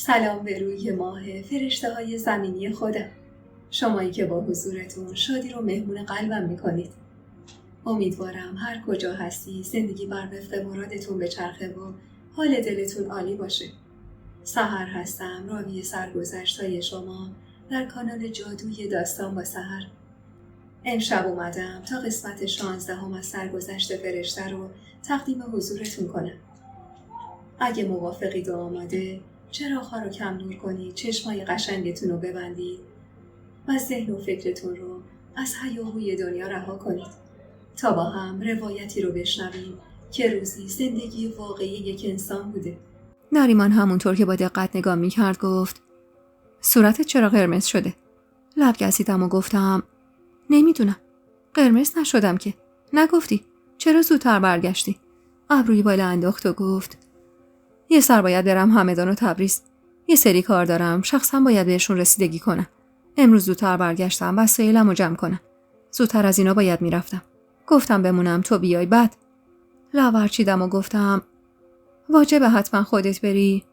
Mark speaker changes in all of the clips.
Speaker 1: سلام به روی ماه فرشته های زمینی خودم، شمایی که با حضورتون شادی رو مهمون قلبم میکنید. امیدوارم هر کجا هستی زندگی بر وفق مرادتون بچرخه و حال دلتون عالی باشه. سحر هستم، راوی سرگذشت‌های شما در کانال جادوی داستان با سحر. امشب اومدم تا قسمت 16 از سرگذشت فرشته رو تقدیم حضورتون کنم. اگه موافقید و آماده، چراغ‌ها رو کم نور کنید، چشمای قشنگتون رو ببندید و ذهن و فکرتون رو از هیاهوی دنیا رها کنید تا با هم روایتی رو بشنویم که روزی زندگی واقعی یک انسان بوده.
Speaker 2: نریمان همونطور که با دقت نگاه می‌کرد گفت: صورتت چرا قرمز شده؟ لب گزیدم و گفتم: نمیدونم. قرمز نشدم که. نگفتی؟ چرا زودتر برگشتی؟ ابروی بالا انداخت و گفت: یه سر باید برم همدان و تبریز. یه سری کار دارم، شخصا باید بهشون رسیدگی کنم. امروز زودتر برگشتم، وسایلمو جمع کنم. زودتر از اینا باید میرفتم. گفتم بمونم تو بیای بعد. لب چیدم و گفتم: واجبه حتما خودت بری؟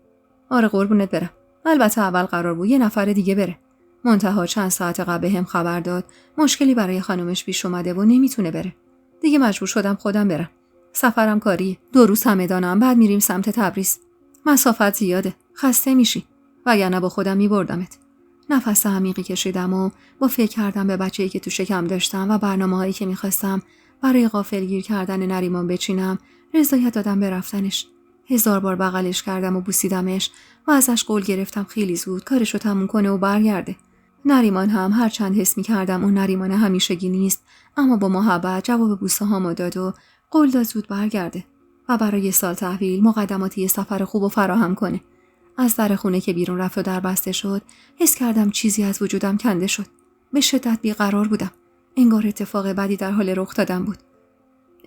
Speaker 2: آره قربونت برم. البته اول قرار بود یه نفر دیگه بره. منتها چند ساعت قبل هم خبر داد مشکلی برای خانومش پیش اومده و نمیتونه بره. دیگه مجبور شدم خودم برم. سفرم کاری، 2 روز همدانم، بعد میریم سمت تبریز. مسافت زیاده، خسته میشی. وگرنه با خودم میبردمت. نفس عمیقی کشیدم و با فکر کردم به بچه‌ای که تو شکم داشتم و برنامه‌هایی که میخواستم برای غافلگیر کردن نریمان بچینم، رضایت دادم به رفتنش. 1000 بار بغلش کردم و بوسیدمش و ازش قول گرفتم خیلی زود کارشو تموم کنه و برگرده. نریمان هم هر چند حس می‌کردم اون نریمان همیشگی نیست، اما با محبت جواب بوسه هامو داد و قول داد زود برگرده و برای سال تحویل مقدماتی سفر خوب و فراهم کنه. از در خونه که بیرون رفت و در بسته شد، حس کردم چیزی از وجودم کنده شد. به شدت بیقرار بودم. انگار اتفاق بدی در حال رخ دادن بود.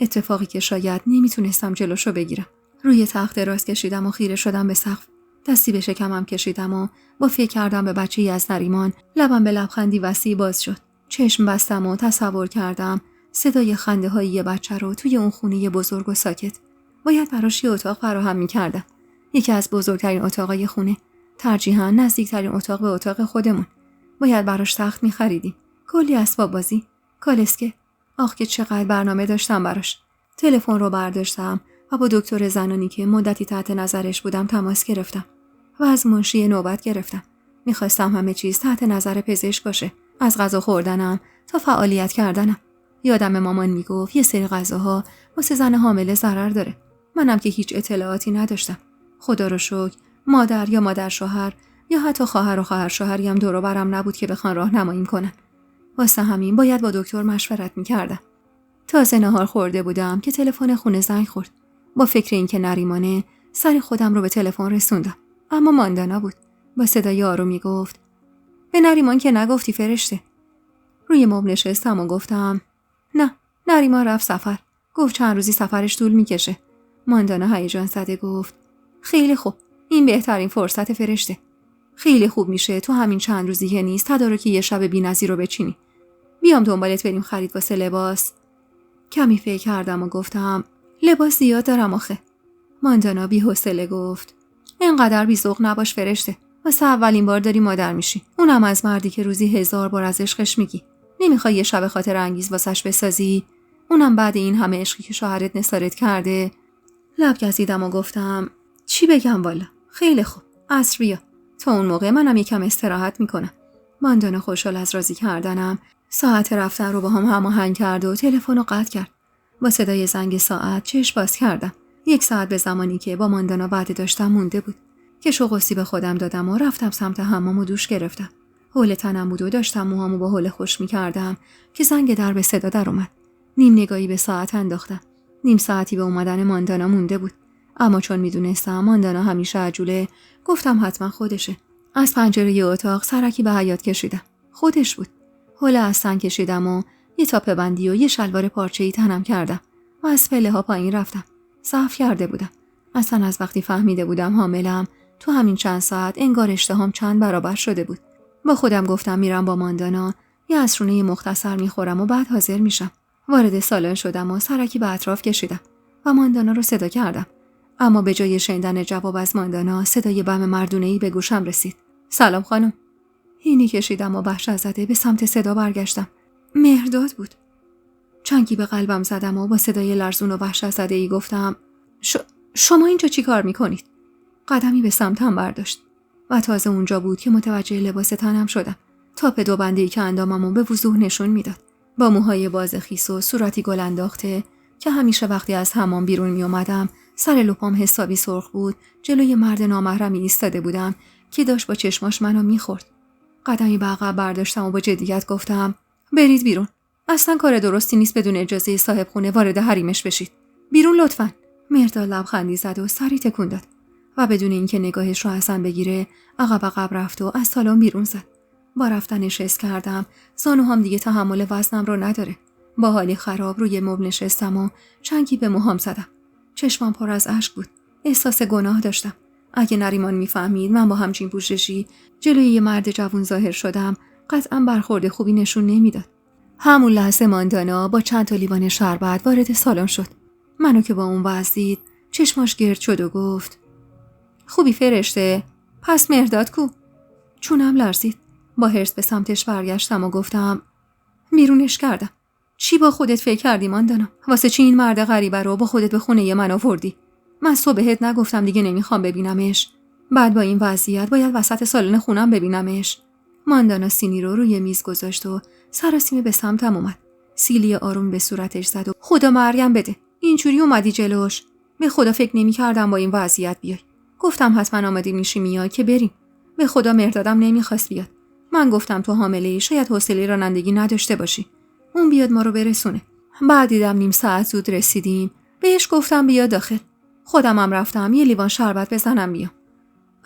Speaker 2: اتفاقی که شاید نمیتونستم جلوشو بگیرم. روی تخت دراز کشیدم و خیره شدم به سقف. دستی به شکمم کشیدم و با فکر کردم به بچه‌ای از نریمان، لبم به لبخندی وسیع باز شد. چشم بستم و تصور کردم صدای خنده‌های یه بچه رو توی اون خونه بزرگ و ساکت. باید براش یه اتاق فراهم می‌کردم. یکی از بزرگترین اتاقای خونه، ترجیحاً نزدیکترین اتاق به اتاق خودمون. باید براش تخت می‌خریدیم. کلی اسباب بازی، کالسکه. آخ که چقدر برنامه داشتم براش. تلفن رو برداشتم و با دکتر زنانی که مدتی تحت نظرش بودم تماس گرفتم و از منشی نوبت گرفتم. می‌خواستم همه چیز تحت نظر پزشک باشه، از غذا خوردنم تا فعالیت کردنم. یادم مامان میگفت یه سری غذاها واسه زن حامله ضرر داره. منم که هیچ اطلاعاتی نداشتم. خدا رو شکر مادر یا مادر شوهر یا حتی خواهر و خواهر شوهری هم دور و برم نبود که بخوان راهنماییم کنن. واسه همین باید با دکتر مشورت می‌کردم. تازه نهار خورده بودم که تلفن خونه زنگ خورد. با فکر اینکه نریمانه، سر خودم رو به تلفن رسوندم. اما ماندانا بود. با صدای آرومی گفت: به نریمان که نگفتی فرشته؟ روی مبل نشستم و گفتم: نه، نریمان رفت سفر. گفت چند روزی سفرش طول میکشه. ماندانا هیجان زده گفت: خیلی خوب، این بهترین فرصت فرشته. خیلی خوب میشه تو همین چند روزی که نیست تدارک یه شب بی‌نظیر رو بچینی. بیام دنبالت بریم خرید واسه لباس. کمی فکر کردم و گفتم: لباس زیاد دارم آخه. ماندانا بی‌حوصله گفت: اینقدر بی‌ذوق نباش فرشته. واسه اولین بار داری مادر میشی. اونم از مردی که روزی 1000 بار از عشقش میگی. نمیخوای یه شب خاطر انگیز واسش بسازی؟ اونم بعد این همه عشقی که شوهرت نثارت کرده. لب گزیدم و گفتم: چی بگم والا؟ خیلی خوب. عصر بیا. تا اون موقع منم یکم استراحت میکنم. ماندانا خوشحال از راضی کردنم ساعت رفتن رو با هم هماهنگ کرد و تلفن رو قطع کرد. با صدای زنگ ساعت چشم باز کردم. 1 ساعت به زمانی که با ماندانا وعده داشتم مونده بود. کش و قوسی به خودم دادم و رفتم سمت حمام و دوش گرفتم. حول تنم بود و داشتم موهامو با حوله خوش می‌کردم که زنگ در به صدا در اومد. نیم نگاهی به ساعت انداختم. نیم ساعتی به اومدن ماندانا مونده بود. اما چون میدونستم ماندانا همیشه عجوله، گفتم حتما خودشه. از پنجره اتاق سرکی به حیاط کشیدم. خودش بود. حوله از تن کشیدم و یه تاپه بندی و یه شلوار پارچه‌ای تنم کردم و از پله‌ها پایین رفتم. ضعف کرده بودم. اصلا از وقتی فهمیده بودم حاملم، تو همین چند ساعت انگار اشتهام چند برابر شده بود. با خودم گفتم میرم با ماندانا یه عصرونه مختصر میخورم و بعد حاضر میشم. وارد سالن شدم و سرکی به اطراف کشیدم و ماندانا رو صدا کردم. اما به جای شنیدن جواب از ماندانا صدای بم مردونه‌ای به گوشم رسید. سلام خانم. هینی کشیدم و وحشت زده به سمت صدا برگشتم. مهرداد بود. چنگی به قلبم زدم و با صدای لرزون و وحشت زده‌ای گفتم شما اینجا چی کار میکنید؟ قدمی به سمتم برداشت و تازه اونجا بود که متوجه لباس تنم شدم. تاپ 2 بنده‌ای که انداممو به وضوح نشون میداد. با موهای باز خیس و صورتی گل انداخته که همیشه وقتی از حمام بیرون می اومدم سر لپام حسابی سرخ بود، جلوی مرد نامحرمی ایستاده بودم که داشت با چشماش منو میخورد. قدمی به عقب برداشتم و با جدیت گفتم برید بیرون. اصلا کار درستی نیست بدون اجازه صاحب خونه وارد حریمش بشید. بیرون لطفاً. مهرداد لبخندی زد و سری تکون داد و بدون اینکه نگاهش رو اصلا بگیره عقب رفت و از سالن بیرون زد. با رفتنش حس کردم زانوهام دیگه تحمل وزنم رو نداره. با حالی خراب روی مبل نشستم و چنگی به موهام زدم. چشمم پر از اشک بود. احساس گناه داشتم. اگه نریمان میفهمید من با همچین پوششی جلوی یه مرد جوان ظاهر شدم قطعا برخورد خوبی نشون نمیداد. همون لحظه ماندانا با چند تا لیوان شربت وارد سالن شد. منو که با اون وضع دید چشماش گرد شد و گفت خوبی فرشته؟ پس مهرداد کو؟ چونم لرزید. با حرص به سمتش برگشتم و گفتم بیرونش کردم. چی با خودت فکر کردی ماندانا؟ واسه چی این مرد غریبه رو با خودت به خونه من آوردی؟ من صبحت نگفتم دیگه نمیخوام ببینمش؟ بعد با این وضعیت باید وسط سالن خونم ببینمش؟ ماندانا سینی رو روی میز گذاشت و سراسیمه به سمتم اومد. سیلی آروم به صورتش زد و خدا مریم بده. اینجوری اومدی جلوش؟ به خدا فکر نمی‌کردم با این وضعیت بیای. گفتم حتما آماده میشی میای که بریم. به خدا مهردادم نمیخواست بیاد. من گفتم تو حامله‌ای شاید حوصله رانندگی نداشته باشی. اون بیاد ما رو برسونه. بعد دیدم نیم ساعت زود رسیدیم. بهش گفتم بیا داخل. خودمم رفتم یه لیوان شربت بزنم بیام.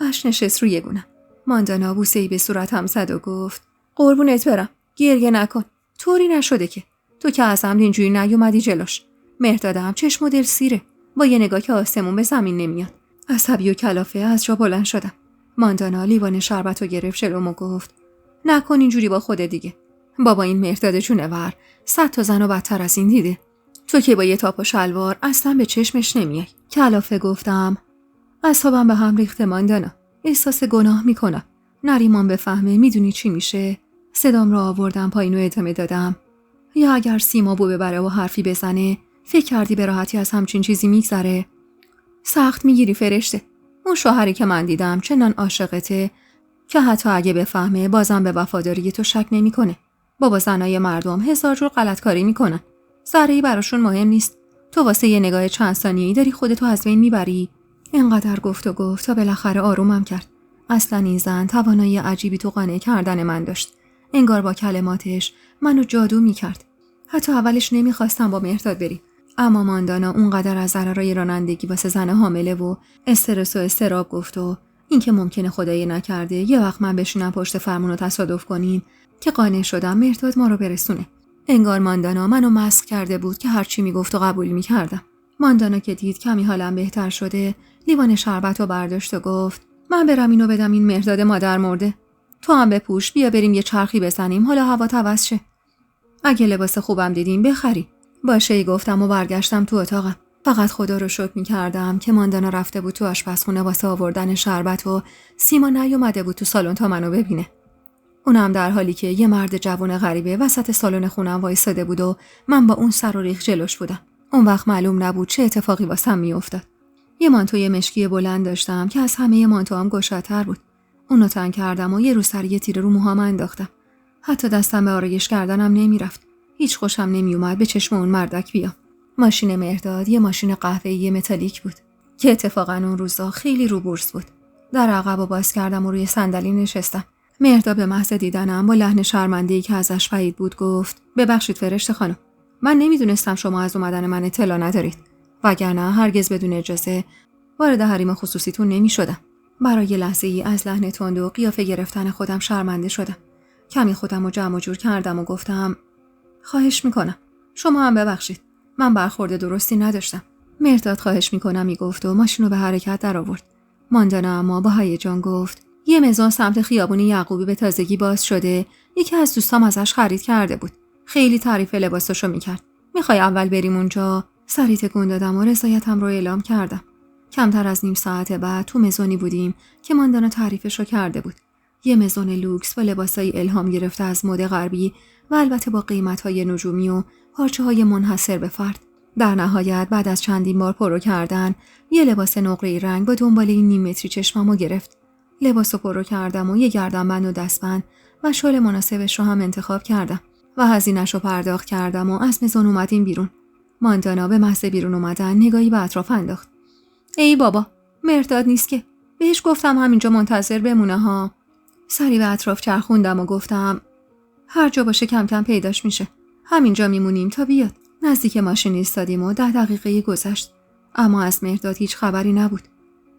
Speaker 2: اش نشست روی گونم. ماندانا بوسه‌ای به صورتم زد و گفت قربونت برم. گریه نکن. طوری نشده که. تو که از عمد اینجوری نیومدی جلوش. مهردادم چشم و دل سیره. با یه نگاه که آسمون به زمین نمیاد. عصبی و کلافه از جا بلند شدم. ماندانا لیوان شربت رو گرفت جلوم و گفت نکن اینجوری با خودت دیگه. بابا این مهرداد جونور 100 تا زن و بدتر از این دیده. تو که با یه تاپ و شلوار اصلا به چشمش نمیای. کلافه گفتم اعصابم به هم ریخته ماندانا. احساس گناه میکنم. نریمان بفهمه میدونی چی میشه؟ صدام را آوردم پایین و ادامه دادم. یا اگر سیما بو ببره و حرفی بزنه فکر کردی به راحتی از همچین چیزی میگذره؟ سخت میگیری فرشته. اون شوهری که من دیدم چنان عاشقته که حتی اگه بفهمه بازم به وفاداری تو شک نمیکنه. بابا زنای مردم 1000 جور غلطکاری میکنن. ذره‌ای براشون مهم نیست. تو واسه یه نگاه چند ثانیه‌ای داری خودتو از بین میبری. اینقدر گفت تا بالاخره آرومم کرد. اصلا این زن توانایی عجیبی تو قانع کردن من داشت. انگار با کلماتش منو جادو میکرد. حتی اولش نمیخواستم با مهرداد بریم. اما ماندانا اونقدر از ضررای رانندگی واسه زن حامله و استرس و استراب گفت و اینکه ممکنه خدایی نکرده یه وقت من بشینم پشت فرمون و تصادف کنیم که قانع شدم مهرداد ما رو برسونه. انگار ماندانا منو مسخ کرده بود که هرچی میگفت و قبول میکردم. ماندانا که دید کمی حالم بهتر شده لیوان شربت رو برداشت و گفت من برم اینو بدم این مهرداد مادر مرده. تو هم بپوش بیا بریم یه چرخی بزنیم حالا هوا عوض شه. اگه لباس خوبم دیدیم بخری. باشه گفتم و برگشتم تو اتاقم. فقط خدا رو شکر می‌کردم که ماندانا رفته بود تو آشپزخونه واسه آوردن شربت و سیما نیومده بود تو سالن تا منو ببینه. اونم در حالی که یه مرد جوان غریبه وسط سالن خونم وایساده بود و من با اون سر و ریخ جلوش بودم. اون وقت معلوم نبود چه اتفاقی واسم میافتاد. یه مانتوی مشکی بلند داشتم که از همه مانتوام گشادتر بود. اونو تن کردم و یه روسری تیره رو موهام انداختم. حتی دستم به آرایش کردنم نمیرفت. هیچ خوشم نمیومد به چشم اون مردک بیام. ماشین مهرداد یه ماشین قهوه‌ای متالیک بود که اتفاقاً اون روزا خیلی رو بورس بود. در عقب باز کردم و روی صندلی نشستم. مهرداد به محض دیدنم با لحن شرمنده‌ای که ازش بعید بود گفت ببخشید فرشته خانم. من نمیدونستم شما از اومدن من اطلاع ندارید. وگرنه هرگز بدون اجازه وارد حریم خصوصیتون نمیشدم. برای لحظه‌ای از لحن تند و قیافه گرفتن خودم شرمنده شدم. کمی خودم رو جمع و جور کردم و گفتم خواهش میکنم. شما هم ببخشید. من برخورد درستی نداشتم. مهرداد خواهش میکنم میگفت و ماشین رو به حرکت در آورد. ماندانا اما با هیجان گفت یه مزون سمت خیابون یعقوبی به تازگی باز شده. یکی از دوستام ازش خرید کرده بود. خیلی تعریف لباساشو میکرد. میخوای اول بریم اونجا؟ سری تکون دادم و رضایتم رو اعلام کردم. کمتر از نیم ساعت بعد تو مزونی بودیم که ماندانا تعریفشو کرده بود. یه مزون لوکس با لباسای الهام گرفته از مد غربی و البته با قیمت‌های نجومی و پارچه‌های منحصر به فرد. در نهایت بعد از چندین بار پرو کردن یه لباس نقره‌ای رنگ با دنباله نیم متری چشممو گرفت. لباسو پرو کردم و یه گردنبند و دستبند و شال مناسبش رو هم انتخاب کردم و هزینه‌شو پرداخت کردم و از مزون اومدیم بیرون. ماندانا به محض بیرون اومدن نگاهی به اطراف انداخت. ای بابا، مرداد نیست که. بهش گفتم همینجا منتظر بمونه ها. سری به اطراف چرخوندم و گفتم هر جا باشه کم کم پیداش میشه. همینجا میمونیم تا بیاد. نزدیک ماشین ایستادیم و 10 دقیقه گذشت. اما از مرداد هیچ خبری نبود.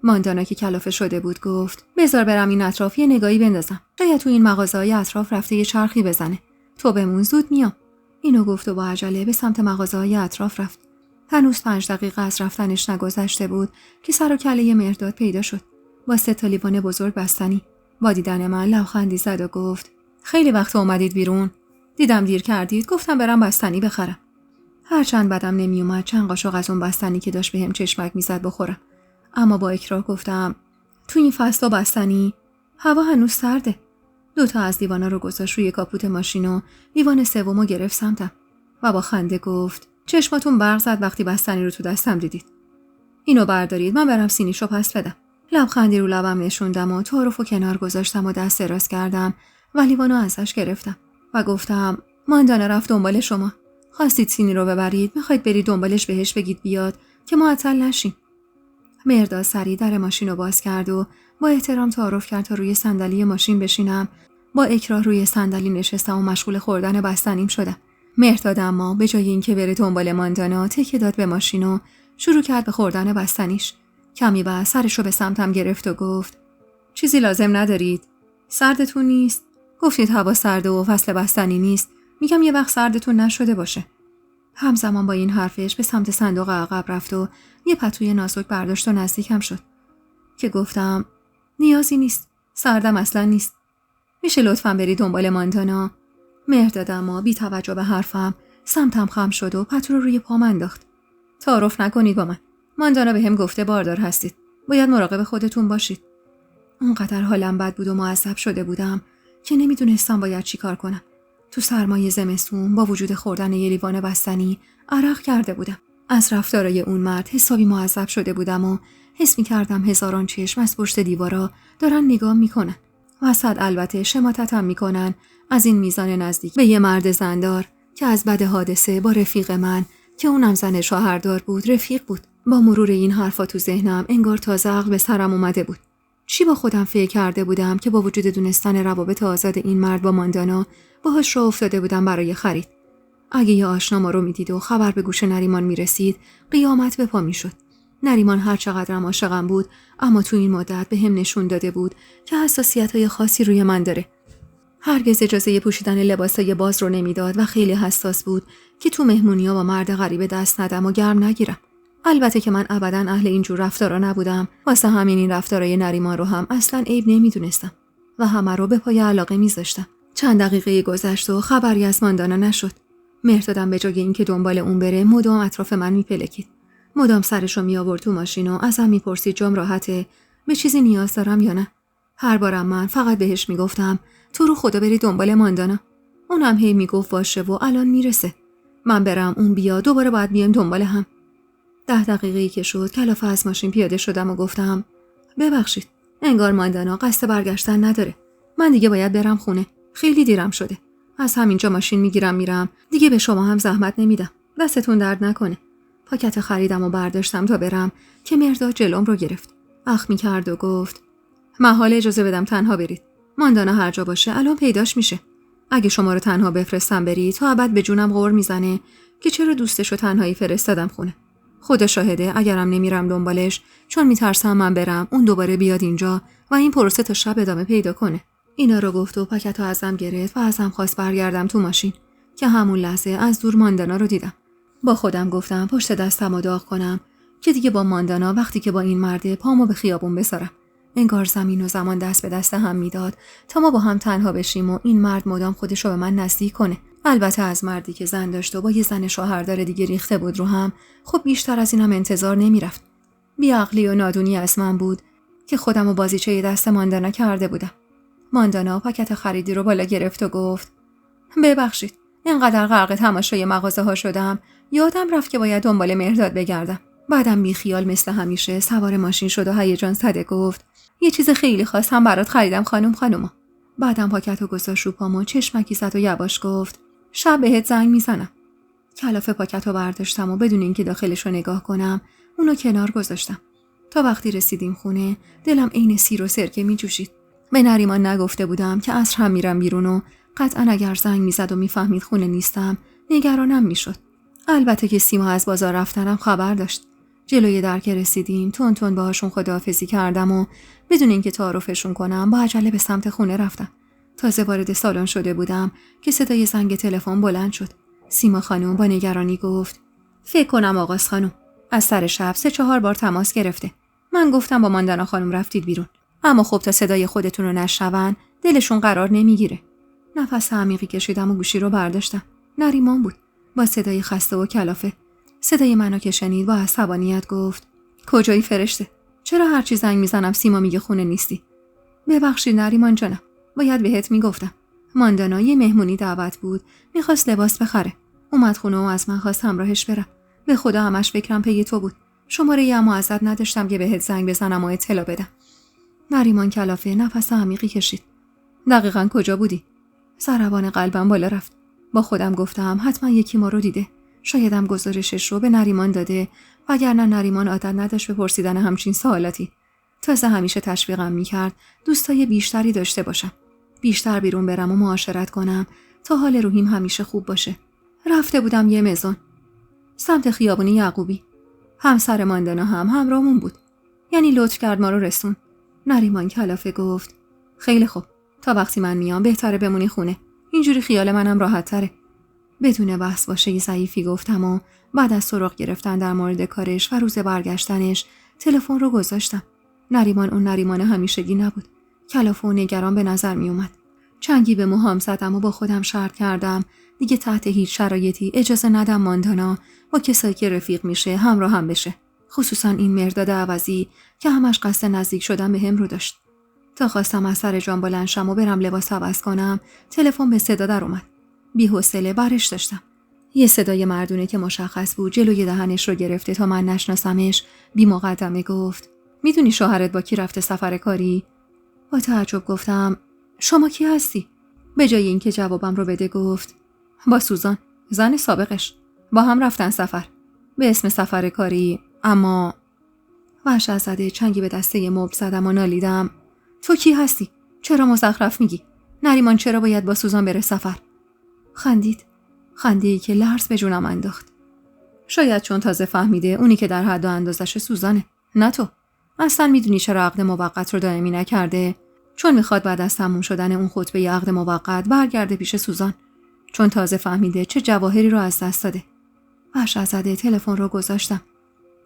Speaker 2: ماندانا که کلافه شده بود گفت بذار برم این اطراف یه نگاهی بندازم. شاید تو این مغازه‌های اطراف رفته یه چرخی بزنه. تو بمون، زود میام. اینو گفت و با عجله به سمت مغازه‌های اطراف رفت. هنوز 5 دقیقه از رفتنش نگذشته بود که سر و کله مرداد پیدا شد. با 3 تا لیوان بزرگ بستنی. با دیدن من لبخندی زد و گفت خیلی وقت اومدید بیرون. دیدم دیر کردید، گفتم برم بستنی بخرم. هرچند بدم نمیومد چند قاشق از اون بستنی که داشت بهم چشمک میزد بخورم. اما با اکراه گفتم تو این فصل بستنی؟ هوا هنوز سرده. 2 تا از لیوانا رو گذاشت روی کاپوت ماشین و لیوان سومو گرفت سمتم و با خنده گفت چشماتون برق زد وقتی بستنی رو تو دستم دیدید. اینو بردارید، من برم سینیشو پس بدم. لبخندی رو لبم نشوندم و تعارفو کنار گذاشتم و دست دراز کردم و لیوانو ازش گرفتم و گفتم ماندانا رفت دنبال شما. خواستید سینی رو ببرید، میخواید برید دنبالش بهش بگید بیاد که معطل نشین. مرداد سری در ماشین رو باز کرد و با احترام تعارف کرد تا روی صندلی ماشین بشینم. با اکراه روی صندلی نشستم و مشغول خوردن بستنیم شدم. مرداد اما به جای اینکه بره دنبال ماندانا تکیه داد به ماشین و شروع کرد به خوردن بستنیش. کمی بعد سرش رو به سمتم گرفت و گفت چیزی لازم ندارید؟ سردتون نیست؟ گفتید هوا سرده و فصل بستنی نیست. میگم یه وقت سردتون نشده باشه. همزمان با این حرفش به سمت صندوق عقب رفت و یه پتوی نازک برداشت و نزدیکم شد که گفتم نیازی نیست، سردم اصلا نیست. میشه لطفاً بری دنبال ماندانا؟ مرداد اما بی توجه به حرفم سمتم خم شد و پتو رو روی پام انداخت. تعارف نکنید با من. ماندانا بهم گفته باردار هستید. باید مراقب خودتون باشید. اونقدر حالم بد بود و معذب شده بودم که نمیدونستم باید چی کار کنم. تو سرمای زمستون با وجود خوردن یه لیوان بستنی عرق کرده بودم. از رفتارای اون مرد حسابی معذب شده بودم و حس می‌کردم هزاران چشم از پشت دیوارا دارن نگاه میکنن. وسط البته شماتتم میکنن از این میزان نزدیک به یه مرد زندار که از بعد حادثه با رفیق من که اونم زن شوهردار بود رفیق بود. با مرور این حرفا تو ذهنم انگار تازه عقل به سرم اومده بود. چی با خودم فکر کرده بودم که با وجود دونستن روابط آزاد این مرد با ماندانا باهاش راه افتاده بودم برای خرید. اگه یه آشنا ما رو میدید و خبر به گوش نریمان میرسید قیامت به پا میشد. نریمان هر چقدرم عاشقم بود اما تو این مدت به هم نشون داده بود که حساسیت‌های خاصی روی من داره. هرگز اجازه پوشیدن لباسای باز رو نمیداد و خیلی حساس بود که تو مهمونی‌ها با مرد غریبه دست ندم و گرم نگیرم. البته که من ابداً اهل اینجور رفتارا نبودم، واسه همین این رفتارای نریمان رو هم اصلاً عیب نمیدونستم و همه رو به پای علاقه میذاشتم. چند دقیقه گذشت و خبری از ماندانا نشد. مردادم به جای اینکه دنبال اون بره مدام اطراف من میپلکید. مدام سرشو میآورد تو ماشین و ازم میپرسید جام راحته، به چیزی نیاز دارم یا نه. هر بارم من فقط بهش میگفتم تو رو خدا بری دنبال ماندانا. اونم هی میگفت باشه و الان میرسه. من برم اون بیا، دوباره باید بیایم دنبال هم. 10 دقیقه‌ای که شد کلافه از ماشین پیاده شدم و گفتم ببخشید، انگار ماندانا قصد برگشتن نداره. من دیگه باید برم خونه. خیلی دیرم شده. از همینجا ماشین میگیرم میرم. دیگه به شما هم زحمت نمیدم. دستتون درد نکنه. پاکت خریدم و برداشتم تا برم که مرداد جلوم رو گرفت. اخ می‌کرد و گفت محال اجازه بدم تنها برید. ماندانا هر جا باشه الان پیداش میشه. اگه شما رو تنها بفرستم برید تا ابد به جونم غور میزنه که چرا دوستشو تنهایی فرستادم خونه. خدا شاهده اگرم نمیرم دنبالش چون میترسم من برم اون دوباره بیاد اینجا و این پروسه تا شب ادامه پیدا کنه. اینا رو گفت و پاکتو ازم گرفت و ازم خواست برگردم تو ماشین که همون لحظه از دور ماندانا رو دیدم. با خودم گفتم پشت دستمو داغ کنم که دیگه با ماندانا وقتی که با این مرد پامو به خیابون بذارم. انگار زمین و زمان دست به دست هم میداد تا ما با هم تنها بشیم و این مرد مدام خودشو به من نزدیک کنه. البته از مردی که زن داشت و با یه زن شوهردار دیگه ریخته بود رو هم خب بیشتر از اینم انتظار نمیرفت. بیعقلی و نادونی از من بود که خودم و بازیچه دست ماندانا کرده بودم. ماندانا پاکت خریدی رو بالا گرفت و گفت ببخشید، اینقدر غرق تماشای مغازه ها شدم یادم رفت که باید دنبال مهرداد بگردم. بعدم بی خیال مثل همیشه سوار ماشین شد و هیجان زده گفت یه چیز خیلی خاص هم برات خریدم خانوما. بعدم پاکت رو گذاشت رو پام و چشمکی زد و یواش گفت شب بهت زنگ میزنم. کلاف پاکت رو برداشتم و بدون اینکه داخلش رو نگاه کنم اونو کنار گذاشتم. تا وقتی رسیدیم خونه دلم عین سیر و سرکه میجوشید. به نریمان نگفته بودم که عصر هم میرم بیرون و قطعا اگر زنگ میزد و میفهمید خونه نیستم نگرانم میشد. البته که سیما از بازار رفتنم خبر داشت. جلوی در که رسیدیم تون تون باهاشون خداحافظی کردم و بدون اینکه تعارفشون کنم با عجله به سمت خونه رفتم. تازه وارد سالن شده بودم که صدای زنگ تلفن بلند شد. سیما خانم با نگرانی گفت فکر کنم آغاز خانم از سر شب 3-4 بار تماس گرفته. من گفتم با ماندانا خانم رفتید بیرون، اما خب تا صدای خودتون رو نشنون دلشون قرار نمیگیره. نفس عمیقی کشیدم و گوشی رو برداشتم. نریمان بود با صدای خسته و کلافه. صدای منو که شنید با عصبانیت گفت کجایی فرشته؟ چرا هرچی زنگ میزنم سیما میگه خونه نیستی؟ ببخشید نریمان جانم، باید بهت میگفتم. ماندانا یه مهمونی دعوت بود، میخواست لباس بخره. اومد خونه و از من خواست همراهش برم. به خدا همش فکرم پی تو بود. شماره ی اما ازت نداشتم که بهت زنگ بزنم و اطلاع بدم. نریمان کلافه نفس عمیقی کشید. دقیقاً کجا بودی؟ ضربان قلبم بالا رفت. با خودم گفتم حتما یکی ما رو دیده. شایدم گزارشش رو به نریمان داده، وگرنه نریمان عادت نداشت به پرسیدن همچین سوالاتی. تازه همیشه تشویقم میکرد دوستای بیشتری داشته باشم. بیشتر بیرون برم و معاشرت کنم تا حال روحیم همیشه خوب باشه. رفته بودم یه مزون سمت خیابون یعقوبی. همسر ماندانا هم همراهمون بود. یعنی لطف کرد ما رو رسون. نریمان کلافه گفت خیلی خوب، تا وقتی من میام بهتره بمونی خونه. اینجوری خیال منم راحت تره. بدون بحث باشه ضعیفی گفتم و بعد از سراغ گرفتن در مورد کارش و روز برگشتنش تلفن رو گذاشتم. نریمان اون نریمان همیشگی نبود. کلافه و نگران به نظر می اومد. چنگی به موهام زدم و با خودم شرط کردم دیگه تحت هیچ شرایطی اجازه ندم ماندانا با کسایی که رفیق میشه همراه هم بشه. خصوصا این مرداد عوضی که همش قصد نزدیک شدن به هم رو داشت. تا خواستم از سر جان بلند شم و برم لباس عوض کنم تلفن به صدا در اومد. بی‌حوصله برش داشتم. یه صدای مردونه که مشخص بود جلوی دهنش رو گرفته تا من نشناسمش بی مقدمه گفت میدونی شوهرت با کی رفته سفر کاری؟ با تعجب گفتم شما کی هستی؟ به جای اینکه جوابم رو بده گفت با سوزان، زن سابقش. با هم رفتن سفر به اسم سفر کاری. اما وحشت زده چنگی به دسته مبل زدم و نالیدم تو کی هستی؟ چرا مزخرف میگی؟ نریمان چرا باید با سوزان بره سفر؟ خندید. خنده‌ای که لرز به جونم انداخت. شاید چون تازه فهمیده اونی که در حد و اندازش سوزانه، نه تو. اصلا میدونی چرا عقد موقت رو دائمی نکرده؟ چون میخواد بعد از تموم شدن اون خطبه عقد موقت برگرده پیش سوزان. چون تازه فهمیده چه جواهری رو از دست داده. وحشت زده تلفن رو گذاشتم.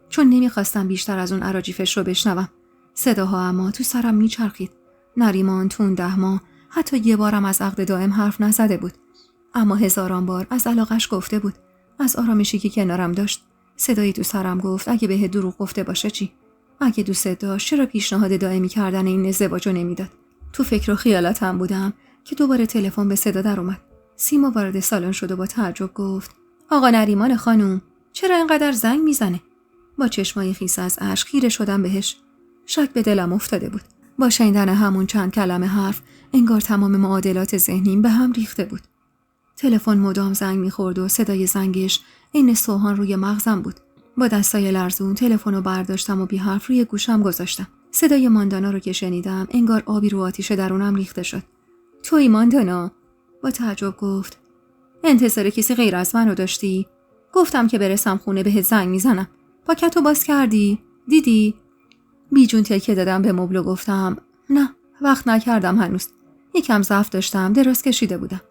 Speaker 2: چون نمیخواستم بیشتر از اون اراجیفش رو بشنوم. صداها اما تو سرم میچرخید. نریمان تو اون 10 ماه حتی یه بارم از عقد دائم حرف نزده بود. اما هزاران بار از علاقش گفته بود. از آرامشی که کنارم داشت. صدایی تو سرم گفت اگه بهت دروغ گفته باشه چی؟ اگه دوست داشت چرا پیشنهاد دائمی کردن این ازدواج رو نمیداد؟ تو فکر و خیالاتم بودم که دوباره تلفن به صدا در اومد. سیما وارد سالن شد و با تعجب گفت آقا نریمان خانم چرا اینقدر زنگ میزنه؟ با چشمای خیس از اشک خیره شدم بهش. شک به دلم افتاده بود. با شنیدن همون چند کلمه حرف انگار تمام معادلات ذهنیم به هم ریخته بود. تلفن مدام زنگ میخورد و صدای زنگش عین سوهان روی مغزم بود. با دستای لرزون تلفن رو برداشتم و بی حرف روی گوشم گذاشتم. صدای ماندانا رو که شنیدم انگار آبی رو آتیش درونم ریخته شد. تویی ماندانا؟ با تعجب گفت انتظار کسی غیر از من رو داشتی؟ گفتم که برسم خونه بهت زنگ میزنم. پاکتو باز کردی؟ دیدی؟ بیجون تکیه دادم به مبل و گفتم نه وقت نکردم هنوز. یکم ضعف داشتم دراز کشیده بودم.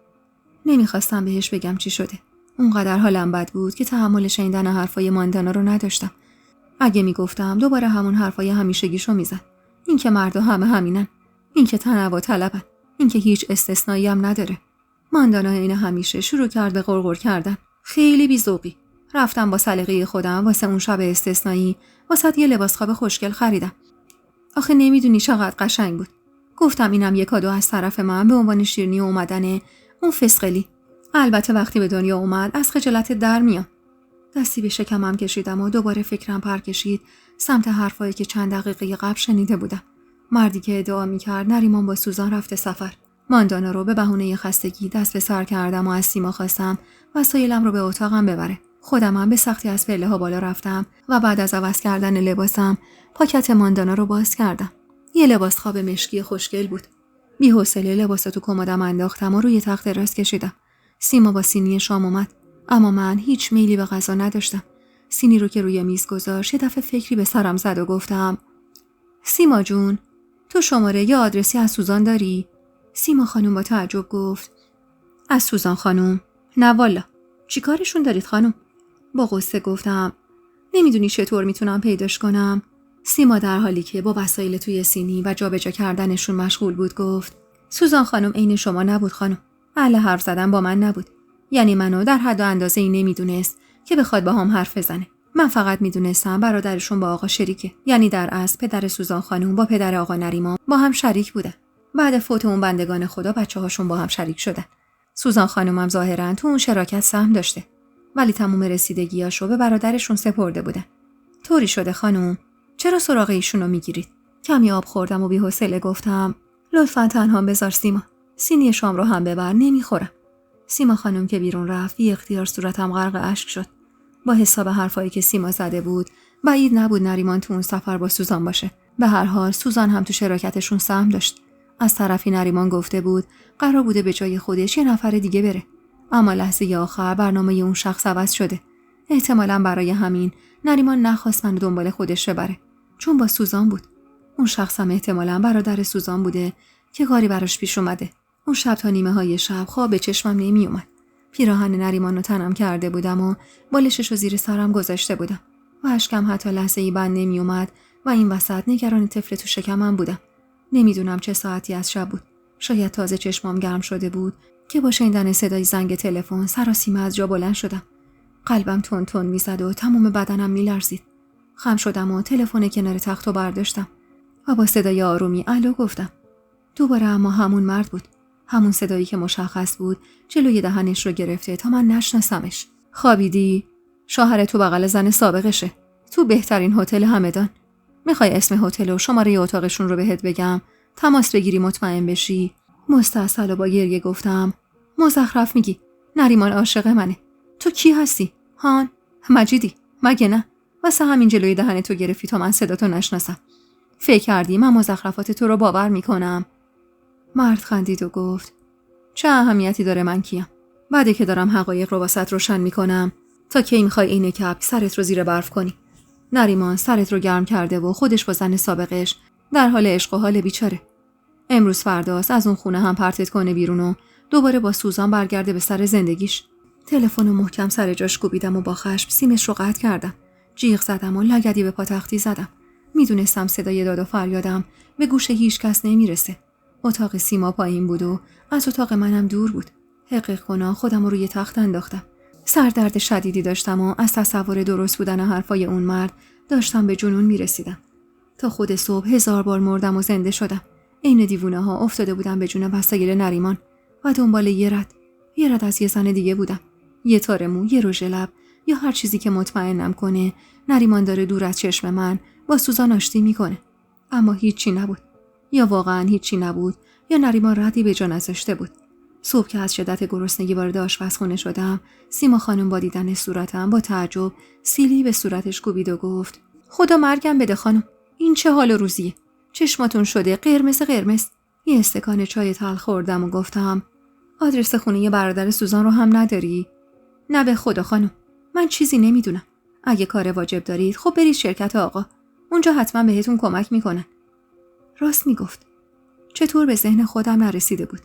Speaker 2: نمیخواستم بهش بگم چی شده. اونقدر حالم بد بود که تحمل شنیدن حرفای ماندانا رو نداشتم. اگه میگفتم دوباره همون حرفای همیشگیشو میزد. این که مردا همه همینن. این که تنوع طلبن. این که هیچ استثنایی هم نداره. ماندانا عین همیشه شروع کرد به غرغر کردن. خیلی بی‌ذوقی. رفتم با سلیقه خودم واسه اون شب استثنایی واسه یه لباس خواب خوشگل خریدم. آخه نمیدونی چقدر قشنگ بود. گفتم اینم یه کادو از طرف من به عنوان شیرینی اومدن اون فسقلی. البته وقتی به دنیا اومد از خجالت در میام. دستی به شکمم کشیدم و دوباره فکرم پر کشید سمت حرفایی که چند دقیقه قبل شنیده بودم. مردی که ادعا می‌کرد نریمان با سوزان رفته سفر. ماندانا رو به بهونه خستگی دست به سر کردم و از سیما خواستم وسایلم رو به اتاقم ببره. خودم هم به سختی از پله‌ها بالا رفتم و بعد از عوض کردن لباسم پاکت ماندانا رو باز کردم. یه لباس خواب مشکی خوشگل بود. بی‌حوصله لباسا تو کمدم انداختم و روی تخت دراز کشیدم. سیما با سینی شام اومد، اما من هیچ میلی به غذا نداشتم. سینی رو که روی میز گذاشت یه دفعه فکری به سرم زد و گفتم سیما جون، تو شماره یا آدرسی از سوزان داری؟ سیما خانم با تعجب گفت از سوزان خانم؟ نه والا. چی کارشون دارید خانم؟ با غصه گفتم نمیدونی چطور میتونم پیداش کنم؟ سیما در حالی که با وسایل توی سینی و جابجا کردنشون مشغول بود گفت سوزان خانم عین شما نبود خانم. اهل حرف زدن با من نبود. یعنی منو در حد و اندازه ای نمیدونست که بخواد با هم حرف بزنه. من فقط میدونستم برادرشون با آقا شریکه. یعنی در اصل پدر سوزان خانم با پدر آقا نریمان با هم شریک بودن. بعد فوت اون بندگان خدا بچه‌هاشون با هم شریک شدن. سوزان خانمم ظاهراً تو اون شراکت سهم داشته. ولی تمام رسیدگیاشو به برادرشون سپرده بودن. طوری شده خانم، چرا سراغ ایشونو میگیرید؟ کمی آب خوردم و بی‌حوصله گفتم لطفاً تنها بذار سیما. سینی شام رو هم ببر، نمیخورم. سیما خانم که بیرون رفت بی اختیار صورتم غرق اشک شد. با حساب حرفایی که سیما زده بود بعید نبود نریمان تو اون سفر با سوزان باشه. به هر حال سوزان هم تو شراکتشون سهم داشت. از طرفی نریمان گفته بود قرار بوده به جای خودش یه نفر دیگه بره، اما لحظه آخر برنامه اون شخص عوض شده. احتمالاً برای همین نریمان نخواست منو دنبال خودش ببره، چون با سوزان بود. اون شخص هم احتمالاً برادر سوزان بوده که کاری براش پیش اومده. اون شب تا نیمه های شب خواب به چشمم نمی اومد. پیراهن نریمان رو تنم کرده بودم و بالشش رو زیر سرم گذاشته بودم و اشکم حتی لحظه ای بند نمی اومد و این وسط نگران طفل تو شکمم بودم. نمیدونم چه ساعتی از شب بود. شاید تازه چشمام گرم شده بود که با شنیدن صدای زنگ تلفن سراسیمه از جا بلند شدم. قلبم تون تون میزد و تمام بدنم میلرزید. خم شدم و تلفن کنار تختو برداشتم و با صدای آرومی الو گفتم. دوباره اما همون مرد بود. همون صدایی که مشخص بود جلوی دهنش رو گرفته تا من نشناسمش. خوابیدی؟ شوهر تو بغل زن سابقشه. تو بهترین هتل همدان. میخوای اسم هتل و شماره اتاقشون رو بهت بگم؟ تماس بگیری مطمئن بشی؟ مستعصل و با گریه گفتم مزخرف میگی. نریمان عاشق منه. تو کی هستی؟ هان؟ مجیدی؟ مگه نه؟ واسه همین جلوی دهن تو گرفتی تا من صداتو نشناسم. فکر کردی من مزخرفات تو رو باور میکنم؟ مرد خندید و گفت چه اهمیتی داره من کیم؟ بعد که دارم حقایق رو واسط روشن میکنم تا کی میخوای اینه که سرت رو زیر برف کنی؟ نریمان سرت رو گرم کرده و خودش با زن سابقش در حال عشق و حال بیچاره. امروز فرداست از اون خونه هم پرتت کنه بیرون و دوباره با سوزان برگرده به سر زندگیش. تلفن رو محکم سر جاش کوبیدم و با خشم سیمش رو قطع کردم. جیغ زدم و لگدی به پاتختی زدم. میدونستم صدای داد و فریادم به گوش هیچ کس نمیرسه. اتاق سیما پایین بود و از اتاق منم دور بود. حقیق کنان خودم رو روی تخت انداختم. سردرد شدیدی داشتم و از تصور درست بودن حرفای اون مرد داشتم به جنون میرسیدم. تا خود صبح 1000 بار مردم و زنده شدم. عین دیوونه ها افتاده بودم به جون بستگیر نریمان و دنبال یه رد از یه زن دیگه بودم. یه تار مو، یه رژ لب یا هر چیزی که مطمئنم کنه نریمان داره دور از چشم من با سوزان آشتی میکنه. اما هیچی نبود. یا واقعا هیچی نبود یا نریمان ردی به جا نذاشته بود. صبح که از شدت گرسنگی وارد آشپزخونه شدم، سیما خانم با دیدن صورتم با تعجب سیلی به صورتش کوبید و گفت خدا مرگم بده خانم، این چه حال و روزیه؟ چشماتون شده قرمز قرمز. یه استکان چای تلخ خوردم و گفتم آدرس خونه برادر سوزان رو هم نداری؟ نه به خدا خانم، من چیزی نمیدونم. اگه کار واجب دارید خب برید شرکت آقا، اونجا حتما بهتون کمک میکنن. راست میگفت. چطور به ذهن خودم نرسیده بود.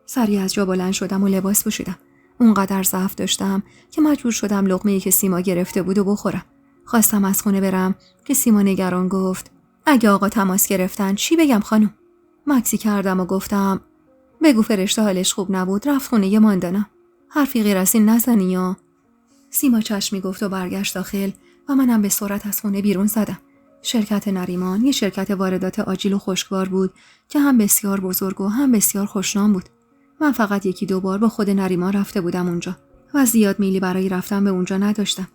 Speaker 2: سریع از جا بلند شدم و لباس پوشیدم. اونقدر ضعف داشتم که مجبور شدم لقمه‌ای که سیما گرفته بود و بخورم. خواستم از خونه برم که سیما نگران گفت اگه آقا تماس گرفتن چی بگم خانم؟ مکسی کردم و گفتم بگو فرشته حالش خوب نبود رفت خونه ماندانا. حرفی غیر از این نزنی یا. سیما چشمی گفت و برگشت داخل و منم به سرعت از خونه بیرون زدم. شرکت نریمان یه شرکت واردات آجیل و خشکبار بود که هم بسیار بزرگ و هم بسیار خوشنام بود. من فقط 1-2 بار با خود نریمان رفته بودم اونجا و زیاد میلی برای رفتن به اونجا نداشتم.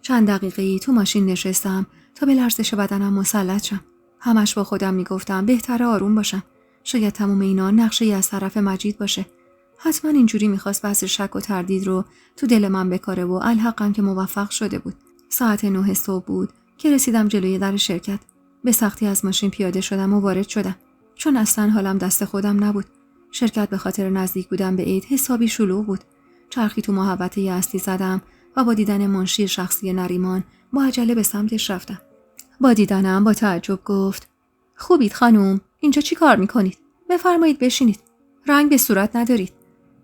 Speaker 2: چند دقیقه‌ای تو ماشین نشستم تا به لرزش بدنم مسلط شم. همش با خودم میگفتم بهتره آروم باشم. شاید تمام اینا نقشه‌ای از طرف مجید باشه. حتما اینجوری میخواست بحث شک و تردید رو تو دل من بکاره و الحقم که موفق شده بود. ساعت 9 صبح بود که رسیدم جلوی در شرکت. به سختی از ماشین پیاده شدم و وارد شدم. چون اصلا حالم دست خودم نبود. شرکت به خاطر نزدیک بودن به عید حسابی شلوغ بود. چرخی تو محوطه اصلی زدم و با دیدن منشی شخصی نریمان با عجله به سمتش رفتم. با دیدنم با تعجب گفت: خوبید خانم، اینجا چی کار میکنید؟ بفرمایید بشینید. رنگ به صورت ندارید.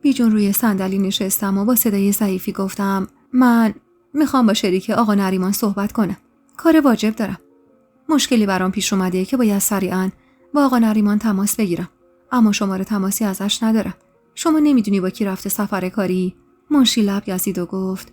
Speaker 2: بیجون روی صندلی نشستم و با صدای ضعیفی گفتم: من میخوام با شریک آقا نریمان صحبت کنم. کار واجب دارم. مشکلی برام پیش اومده که باید سریعاً با آقا نریمان تماس بگیرم. اما شماره تماسی ازش ندارم. شما نمیدونی با کی رفته سفر کاری؟ منشی لب گزید و گفت: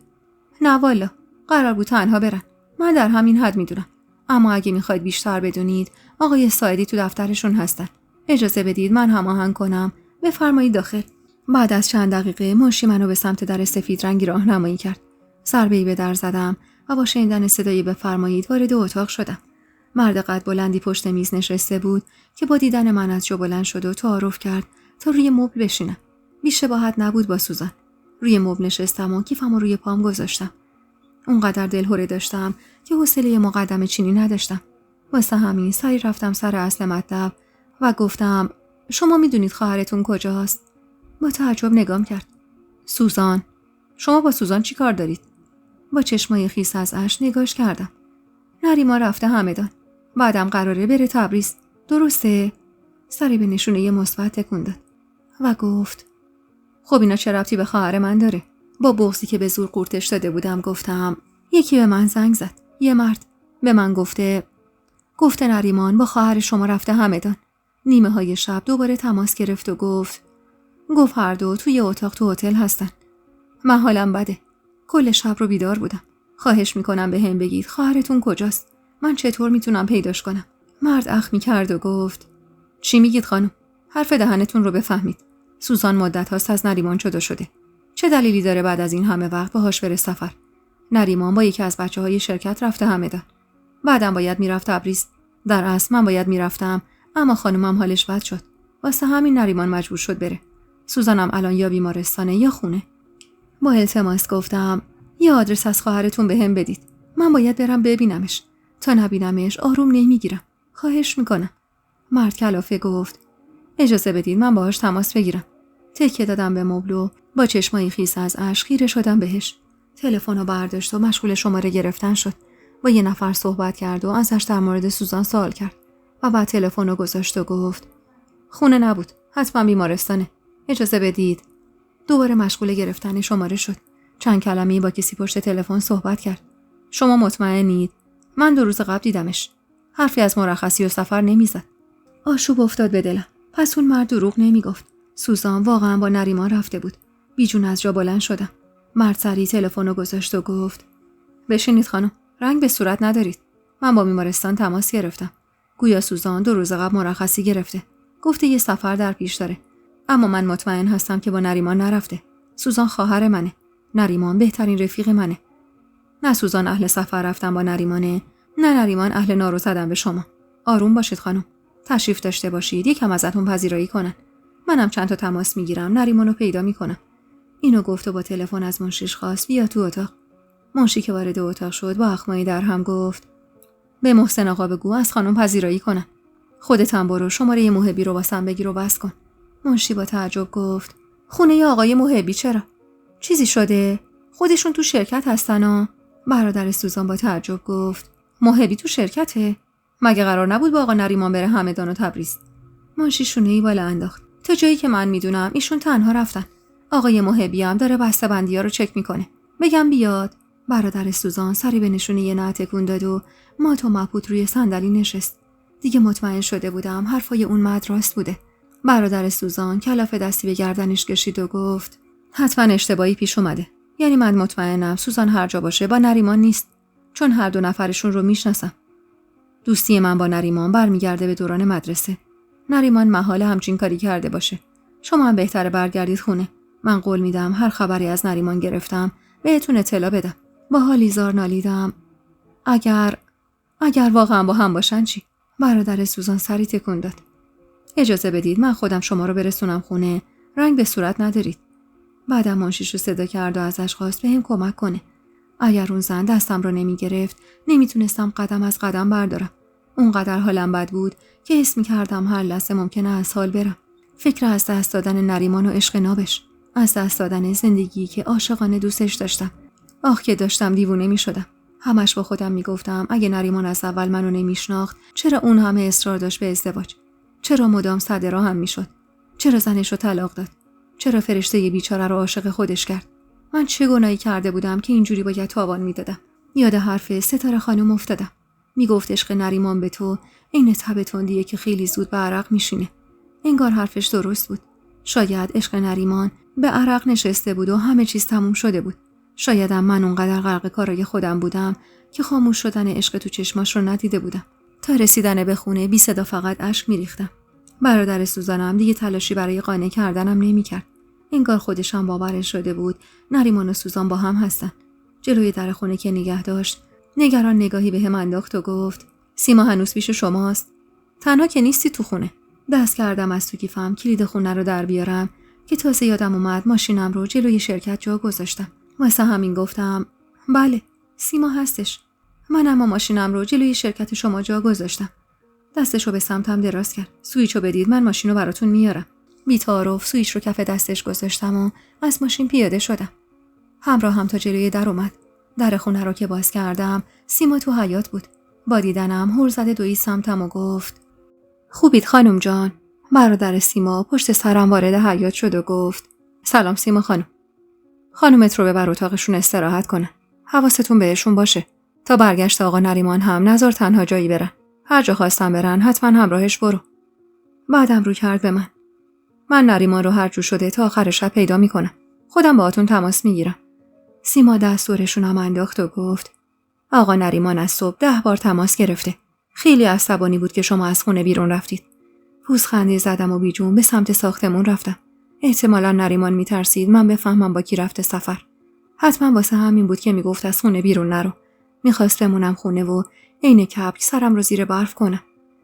Speaker 2: نه والا، قرار بود تنها برن. من در همین حد میدونم. اما اگه میخواید بیشتر بدونید، آقای ساعدی تو دفترشون هستن. اجازه بدید من هماهنگ کنم. بفرمایید داخل. بعد از چند دقیقه منشی منو به سمت در سفید رنگی راهنمایی کرد. ضربه‌ای به در زدم و با شنیدن صدای بفرمایید وارد اتاق شدم. مرد قد بلندی پشت میز نشسته بود که با دیدن من از جا بلند شد و تعارف کرد تا روی مبل بشینم. بی‌شباهت نبود با سوزان. روی مبل نشستم و کیفمو روی پام گذاشتم. اونقدر دلهره داشتم که حوصله مقدمه چینی نداشتم. واسه همین سری رفتم سر اصل مطلب و گفتم: شما میدونید خواهرتون کجاست؟ با تعجب نگام کرد. سوزان. شما با سوزان چی کار دارید؟ با چشمای خیس از اشک نگاش کردم. نریمان رفته همدان. بعدم قراره بره تبریز. درسته؟ سری به نشونه مثبت تکون داد و گفت: خب اینا چه ربطی به خواهر من داره؟ با بغضی که به زور قورتش داده بودم گفتم: یکی به من زنگ زد. یه مرد به من گفته نریمان با خواهر شما رفته همدان. نیمه های شب دوباره تماس گرفت و گفت هر دو توی اتاق تو هتل هستن. من حالم بده. کل شب رو بیدار بودم. خواهش میکنم به هم بگید خواهرتون کجاست؟ من چطور میتونم پیداش کنم؟ مرد اخمی کرد و گفت: چی میگید خانم؟ حرف دهنتون رو بفهمید. سوزان مدت هاست از نریمان جدا شده. چه دلیلی داره بعد از این همه وقت باهاش بره سفر؟ نریمان با یکی از بچه‌های شرکت رفته همدان. بعدم باید میرفت تبریز. در اصل من باید میرفتم، اما خانومم حالش بد شد. واسه همین نریمان مجبور شد بره. سوزانم الان یا بیمارستانه یا خونه. با التماس گفتم: یه آدرس از خواهرتون بهم بدید. من باید برم ببینمش. تا نبینمش آروم نمیگیرم. خواهش میکنم. مرد کلافه گفت: اجازه بدید من باهاش تماس بگیرم. تکیه دادم به مبل و با چشمای خیس از اشک خیره شدم بهش. تلفن رو برداشت و مشغول شماره گرفتن شد. با یه نفر صحبت کرد و ازش در مورد سوزان سوال کرد و بعد تلفن رو گذاشت و گفت: خونه نبود، حتما بیمارستانه. اجازه بدید. دوباره مشغول گرفتن شماره شد. چند کلمه‌ای با کسی پشت تلفن صحبت کرد. شما مطمئنید؟ من 2 روز قبل دیدمش. حرفی از مرخصی و سفر نمیزد. آشوب افتاد به دلم. پس اون مرد دروغ نمیگفت. سوزان واقعا با نریمان رفته بود. بیجون از جا بلند شدم. مرد سریع تلفن رو گذاشت و گفت: بشینید خانم. رنگ به صورت ندارید. من با بیمارستان تماس گرفتم. گویا سوزان 2 روز قبل مرخصی گرفته. گفته یه سفر در پیش داره. اما من مطمئن هستم که با نریمان نرفته. سوزان خواهر منه. نریمان بهترین رفیق منه. نه سوزان اهل سفر رفتن با نریمانه، نه نریمان اهل نارو زدن به شما. آروم باشید خانم. تشریف داشته باشید. یکم ازتون پذیرایی کنن. منم چند تا تماس میگیرم. نریمانو پیدا میکنم. اینو گفت و با تلفن از منشیش خواست بیا تو اتاق. منشی که وارد اتاق شد با اخمایی در هم گفت: به محسن آقا بگو از خانم پذیرایی کنن. خودت هم برو شماره محبی رو واسم بگیر و بس کن. منشی با تعجب گفت: خونه ی آقای محبی چرا؟ چیزی شده؟ خودشون تو شرکت هستن ها؟ برادر سوزان با تعجب گفت: محبی تو شرکته؟ مگه قرار نبود با آقا نریمان بره همدان و تبریز؟ منشی شونه‌ای بالا انداخت. تا جایی که من میدونم ایشون تنها رفتن. آقای محبی هم داره بسته‌بندی‌ها رو چک میکنه. بگم بیاد؟ برادر سوزان سری به نشونه نه تکون داد و مات و مبهوت روی صندلی نشست. دیگه مطمئن شده بودم حرفای اون مرد راست بوده. برادر سوزان کلافه دستی به گردنش کشید و گفت: حتما اشتباهی پیش اومده. یعنی من مطمئنم سوزان هر جا باشه با نریمان نیست، چون هر دو نفرشون رو میشناسم. دوستی من با نریمان برمیگرده به دوران مدرسه. نریمان محاله همچین کاری کرده باشه. شما هم بهتره برگردید خونه. من قول میدم هر خبری از نریمان گرفتم بهتون اطلاع بدم. با حالی زار نالیدم. اگر واقعا با هم باشن چی؟ برادر سوزان سری تکون داد. اجازه بدید من خودم شما رو برسونم خونه. رنگ به صورت ندارید. بعدم منشیش رو صدا کرد و ازش خواست بهم کمک کنه. اگر اون زن دستم رو نمی گرفت نمیتونستم قدم از قدم بردارم. اونقدر حالم بد بود که حس می‌کردم هر لحظه ممکنه از حال برم. فکر از دست دادن نریمان و عشق نابش، از دست دادن زندگی که عاشقانه دوستش داشتم. آخ که داشتم دیوونه می‌شدم. همش با خودم میگفتم اگه نریمان از اول منو نمیشناخت چرا اون همه اصرار داشت به ازدواج؟ چرا مدام صد راه هم میشد؟ چرا زنش رو طلاق داد؟ چرا فرشته بیچاره رو عاشق خودش کرد؟ من چه گناهی کرده بودم که اینجوری باید تاوان میدادم؟ یاد حرف ستاره خانم افتادم. میگفت عشق نریمان به تو این تب تندیه که خیلی زود به عرق میشینه. انگار حرفش درست بود. شاید عشق نریمان به عرق نشسته بود و همه چیز تموم شده بود. شایدم من اونقدر غرق کارای خودم بودم که خاموش شدن عشق تو چشماش رو ندیده بودم. تا رسیدن به خونه بی صدا فقط اشک میریختم. برادر سوزانم دیگه تلاشی برای قانع کردنم نمیکرد. انگار خودش هم باورش شده بود نریمان و سوزان با هم هستن. جلوی در خونه که نگه داشت نگران نگاهی بهم انداخت و گفت سیما هنوز پیش شماست؟ تنها که نیستی تو خونه. دست کردم از تو کیفم کلید خونه رو در بیارم که تازه یادم اومد ماشینم رو جلوی شرکت جا گذاشتم. واسه همین گفتم بله سیما هستش. من اما ماشینم رو جلوی شرکت شما جا گذاشتم. دستشو به سمتم دراز کرد. سویچو بدید من ماشین رو براتون میارم. بی‌تعارف سویچ رو کف دستش گذاشتم و از ماشین پیاده شدم. همراهم تا جلوی در اومد. در خونه رو که باز کردم سیما تو حیاط بود. با دیدنم هر زده دوید سمتم و گفت خوبید خانم جان. برادر سیما پشت سرم وارد حیاط شد و گفت سلام سیما خانم. خانومت رو ببر اتاقشون استراحت کنه. حواستون بهشون باشه. تا برگشت آقا نریمان هم نذار تنها جایی برن. هر جا خواستن برن حتما همراهش برو. بعدم رو کرد به من نریمان رو هر جو شده تا آخر شب پیدا میکنم. خودم باهاتون تماس میگیرم. سیما دستورشونم انداخت و گفت آقا نریمان از صبح 10 بار تماس گرفته. خیلی عصبانی بود که شما از خونه بیرون رفتید. پوزخندی زدم و بیجون به سمت ساختمون رفتم. احتمالاً نریمان میترسید من بفهمم با کی رفته سفر. حتما واسه همین بود که میگفت از خونه بیرون نرو. میخواست بمونم خونه و عین کبک سرم رو زیر برف کنم.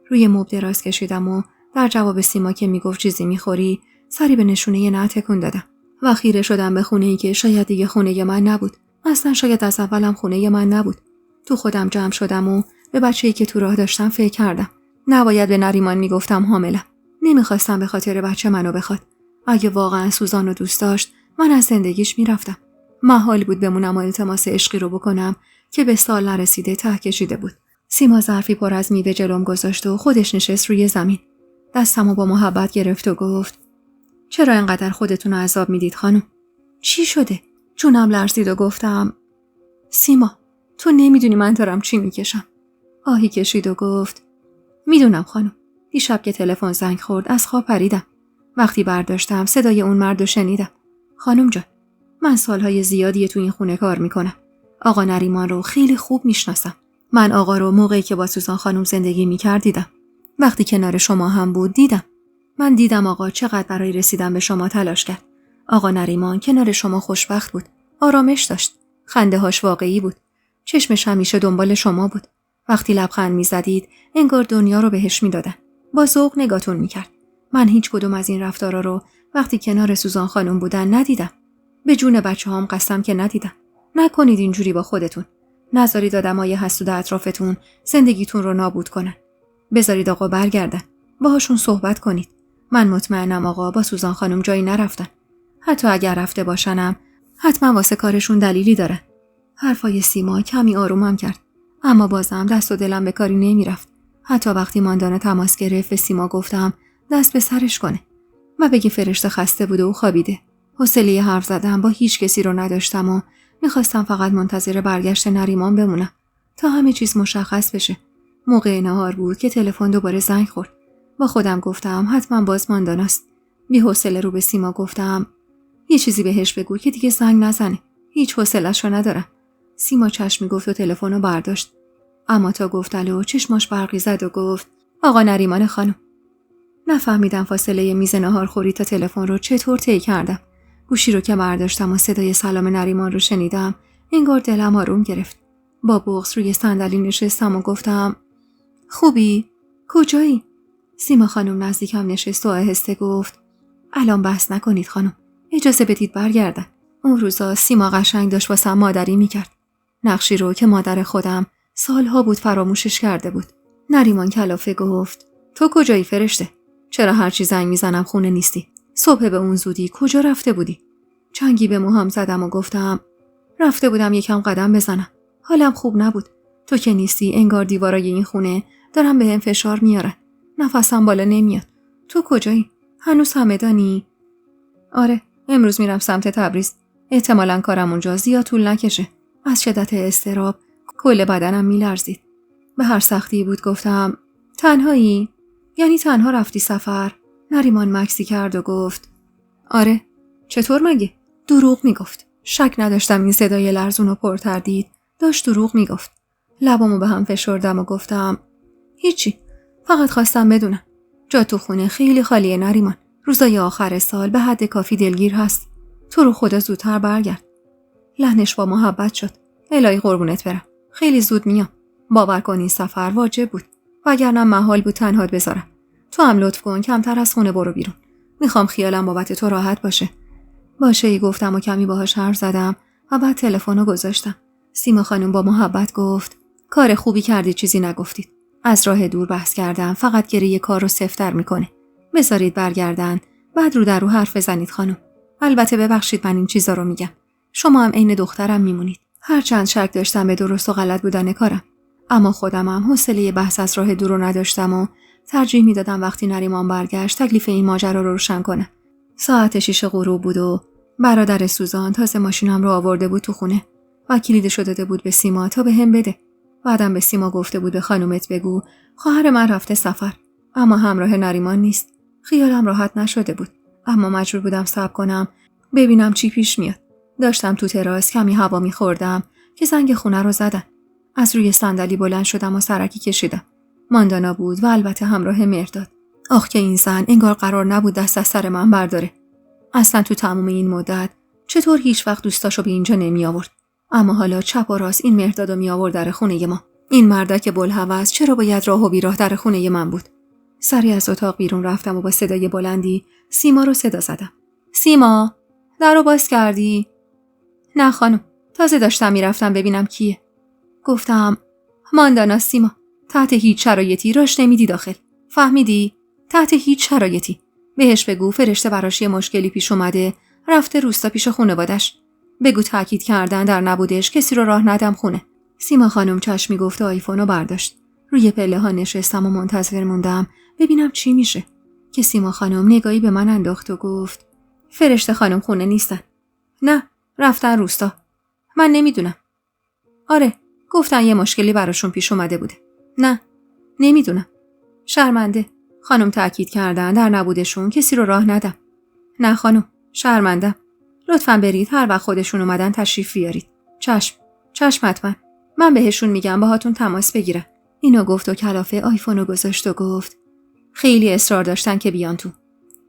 Speaker 2: روی مبل دراز کشیدم و در جواب سیما که میگفت چیزی میخوری سری به نشونه نه تکون دادم. و خیره شدم به خونه‌ای که شاید دیگه خونه من نبود. اصلا شاید از اولم خونه من نبود. تو خودم جمع شدم و به بچه‌ای که تو راه داشتم فکر کردم. نباید به نریمان میگفتم حاملم. نمیخواستم به خاطر بچه منو بخواد. اگه واقعا سوزان رو دوست داشت من از زندگیش میرفتم. محال بود بمونم و التماس عشقی رو بکنم که به سال نرسیده ته کشیده بود. سیما ظرفی پر از میوه جلوم گذاشت و خودش نشست روی زمین. دستمو با محبت گرفت و گفت چرا اینقدر خودتون رو عذاب میدید خانم؟ چی شده؟ جونم لرزید و گفتم سیما تو نمیدونی من دارم چی میکشم. آهی کشید و گفت میدونم خانم. دیشب که تلفن زنگ خورد از خواب پریدم. وقتی برداشتم صدای اون مرد رو شنیدم. خانم جان من سالهای زیادی تو این خونه کار میکنم. آقا نریمان رو خیلی خوب میشناسم. من آقا رو موقعی که با سوزان خانم زندگی میکرد دیدم. وقتی کنار شما هم بود دیدم. من دیدم آقا چقدر برای رسیدن به شما تلاش کرد. آقا نریمان کنار شما خوشبخت بود. آرامش داشت. خنده هاش واقعی بود. چشمش همیشه دنبال شما بود. وقتی لبخند میزدید انگار دنیا رو بهش میدادن. با ذوق نگاهتون میکرد. من هیچ کدوم از این رفتارا رو وقتی کنار سوزان خانم بودن ندیدم. به جون بچه‌هام قسم که ندیدم. نکنید اینجوری با خودتون. نذارید آدمای حسود اطرافتون زندگیتون رو نابود کنن. بذارید آقا برگردن. باهاشون صحبت کنید. من مطمئنم آقا با سوزان خانم جایی نرفتن. حتی اگر رفته باشنم حتما واسه کارشون دلیلی دارن. حرفای سیما کمی آرومم کرد. اما بازم دست و دلم به کاری نمیرفت. حتی وقتی ماندانه تماس گرفت به سیما گفتم دست به سرش کنه و بگه فرشته خسته بوده و خوابیده. حوصله حرف زدن با هیچ کسی رو نداشتم و میخواستم فقط منتظر برگشت نریمان بمونم تا همه چیز مشخص بشه. موقع نهار بود که تلفن دوباره زنگ خورد. با خودم گفتم حتما باز مانداناست. بی حوصله رو به سیما گفتم یه چیزی بهش بگو که دیگه زنگ نزنه. هیچ حوصله‌اش رو ندارم. سیما چشمی گفت و تلفن رو برداشت. اما تا گفت الو چشماش برقی زد و گفت آقا نریمان خانم. نفهمیدم فاصله میز ناهارخوری تا تلفن رو چطور طی کردم. گوشی رو که برداشتم و صدای سلام نریمان رو شنیدم، انگار دلم آروم گرفت. با بغض روی صندلی نشستم و گفتم خوبی؟ کجایی؟ سیما خانم نزدیکم نشست و آهسته گفت الان بحث نکنید خانم. اجازه بدید برگردن. اون روزا سیما قشنگ داشت واسم مادری میکرد. نقشی رو که مادر خودم سالها بود فراموشش کرده بود. نریمان کلافه گفت تو کجایی فرشته؟ چرا هرچی زنگ میزنم خونه نیستی؟ صبح به اون زودی کجا رفته بودی؟ چنگی به موهام زدم و گفتم رفته بودم یکم قدم بزنم. حالم خوب نبود. تو که نیستی انگار دیوارای این خونه دارم بهم فشار میارن. نفسم بالا نمیاد. تو کجایی؟ هنوز همدانی؟ آره، امروز میرم سمت تبریز. احتمالاً کارم اونجا زیاد طول نکشه. از شدت اضطراب کل بدنم میلرزید. به هر سختی بود گفتم تنهایی؟ یعنی تنها رفتی سفر؟ نریمان مکسی کرد و گفت آره. چطور مگه؟ دروغ میگفت. شک نداشتم این صدای لرزون و پرتردید داشت دروغ میگفت. لبامو به هم فشردم و گفتم هیچی. فقط خواستم بدونم. جا تو خونه خیلی خالیه نریمان. روزای آخر سال به حد کافی دلگیر هست. تو رو خدا زودتر برگرد. لحنش با محبت شد. الهی قربونت برم. خیلی زود میام. باور کن این سفر واجب بود. وگرنه محال بود تنهات بذارم. تو هم لطف کن کمتر از خونه برو بیرون. میخوام خیالم بابت تو راحت باشه. باشه گفتم و کمی باهاش حرف زدم و بعد تلفنو گذاشتم. سیما خانم با محبت گفت کار خوبی کردی چیزی نگفتید. از راه دور بحث کردم فقط گریه کار رو سفت‌تر میکنه. بذارید برگردن بعد رو در رو حرف بزنید خانم. البته ببخشید من این چیزا رو میگم. شما هم عین دخترم میمونید. هرچند شک داشتم به درست و غلط بودن کارم، اما خودم هم حوصله بحث از راه دور رو نداشتم و ترجیح میدادم وقتی نریمان برگشت تکلیف این ماجرا رو روشن کنه. ساعت 6 غروب بود و برادر سوزان تازه ماشینم رو آورده بود تو خونه و کلیدش رو داده بود به سیما تا بهم بده. بعدم به سیما گفته بود به خانومت بگو خواهر من رفته سفر، اما همراه نریمان نیست. خیالم راحت نشده بود، اما مجبور بودم صبر کنم ببینم چی پیش میاد. داشتم تو تراس کمی هوا میخوردم که زنگ خونه رو زدن. از روی صندلی بلند شدم و سرکی کشیدم. ماندانا بود و البته همراه مرداد. آخ که این زن انگار قرار نبود دست از سر من برداره. اصلا تو تمام این مدت چطور هیچ وقت دوستاشو به اینجا نمی آورد. اما حالا چپ و راست این مردادو می آورد در خونه ما. این مردک بلهوس چرا باید راه و بیراه در خونه من بود؟ سری از اتاق بیرون رفتم و با صدای بلندی سیما رو صدا زدم. سیما، درو باز کردی؟ نه خانم، تازه داشتم میرفتم ببینم کیه. گفتم ماندانا سیما، تحت هیچ شرایطی راش نمیدی داخل. فهمیدی؟ تحت هیچ شرایطی. بهش بگو فرشته براش یه مشکلی پیش اومده، رفته روستا پیش خانواده‌اش. بگو تاکید کردن در نبودش کسی رو راه ندم خونه. سیما خانم چشمی گفت و آیفونو برداشت. روی پله ها نشستم و منتظر موندم ببینم چی میشه که سیما خانم نگاهی به من انداخت و گفت فرشته خانم خونه نیستن. نه، رفتن روستا. من نمیدونم. آره، گفتن یه مشکلی براشون پیش اومده بوده. نه، نمیدونم. شرمنده. خانم تاکید کردن در نبودشون کسی رو راه ندم. نه خانم، شرمندم. لطفاً برید هر وقت خودشون اومدن تشریف بیارید. چشم حتما. من بهشون میگم باهاتون تماس بگیرن. اینو گفت و کلافه آیفونو گذاشت و گفت خیلی اصرار داشتن که بیان تو.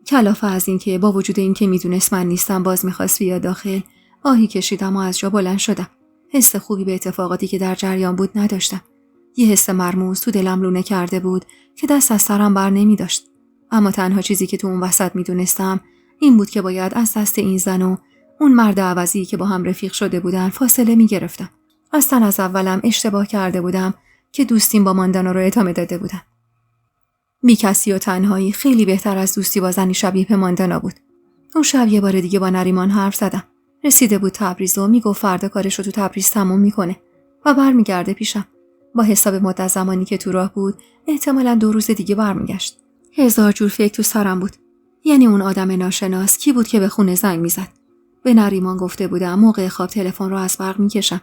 Speaker 2: کلافه از این که با وجود این که میدونست من نیستم باز میخواست بیاد داخل، آهی کشیدم و از جا بلند شدم. حس خوبی به اتفاقاتی که در جریان بود نداشتم. یه حس مرموز تو دلم لونه کرده بود که دست از سرم بر نمی داشت. اما تنها چیزی که تو اون وسط میدونستم این بود که باید از دست این زن و اون مرد عوضی که با هم رفیق شده بودن فاصله میگرفتم. اصلا از اولم اشتباه کرده بودم که دوستیم با ماندانا رو ادامه داده بودم. بی کسی و تنهایی خیلی بهتر از دوستی با زنی شبیه به ماندانا بود. اون شب یه بار دیگه با نریمان حرف زدم. رسیده بود تبریز و میگفت فردا کارش رو تو تبریز تموم میکنه و برمیگرده پیشم. با حساب مدت زمانی که تو راه بود احتمالاً 2 روز دیگه برمیگشت. هزار جور فکر تو سرم بود. یعنی اون آدم ناشناس کی بود که به خونه زنگ میزد؟ به نریمان گفته بودم موقع خواب تلفن رو از برق میکشم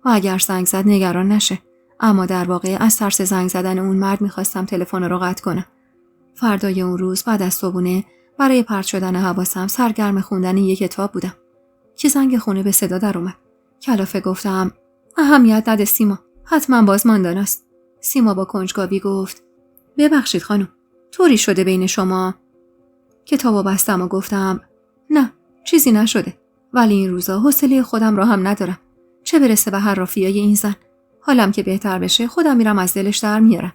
Speaker 2: و اگر زنگ زد نگران نشه. اما در واقع از ترس زنگ زدن اون مرد میخواستم تلفن رو قطع کنم. فردای اون روز بعد از صبحونه برای پرت شدن حواسم سرگرم خوندن یک کتاب بودم که زنگ خونه به صدا در اومد. کلافه گفتم اهمیت نده سیما، حتما بازماندن است. سیما با کنجکاوی گفت ببخشید خانم، طوری شده بین شما؟ کتابو بستم و گفتم نه چیزی نشده، ولی این روزا حوصله خودم را هم ندارم، چه برسه به حرافیای این زن. حالم که بهتر بشه خودم میرم از دلش در میارم.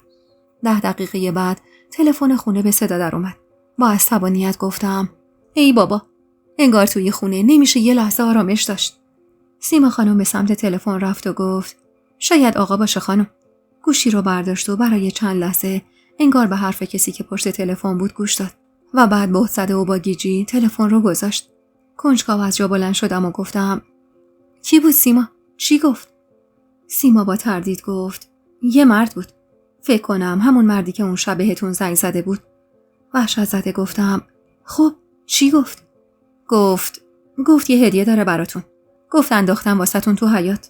Speaker 2: 10 دقیقه بعد تلفن خونه به صدا در اومد. با عصبانیت گفتم ای بابا، انگار توی خونه نمیشه یه لحظه آرامش داشت. سیما خانم به سمت تلفن رفت و گفت شاید آقا باشه خانم. گوشی رو برداشت و برای چند لحظه انگار به حرف کسی که پشت تلفن بود گوش داد و بعد بهت زده و با گیجی تلفن رو گذاشت. کنجکاو از جا بلند شدم و گفتم کی بود سیما؟ چی گفت؟ سیما با تردید گفت یه مرد بود. فکر کنم همون مردی که اون شب بهتون زنگ زده بود. وحشت زده گفتم خب چی گفت؟ گفت یه هدیه داره براتون. گفت انداختم واسهتون تو حیاط.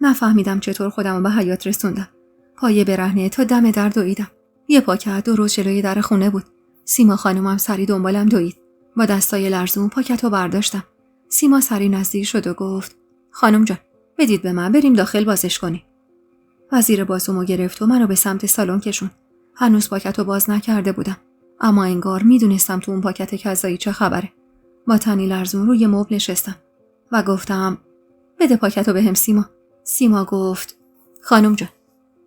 Speaker 2: نفهمیدم چطور خودم رو به حیاط رسوندم. پایه برهنه تا دم در دویدم. یه پاکت درست جلوی در خونه بود. سیما خانومم سری دنبالم دوید. با دستای لرزون پاکت رو برداشتم. سیما سری نزدیک شد و گفت خانم جان بدید به من، بریم داخل بازش کنی. وزیر بازومو گرفت و منو به سمت سالن کشوند. هنوز پاکت رو باز نکرده بودم، اما انگار میدونستم تو اون پاکت کذایی چه خبره. با تنی لرزون روی مبل نشستم و گفتم بده پاکت رو بهم سیما. سیما گفت خانم جان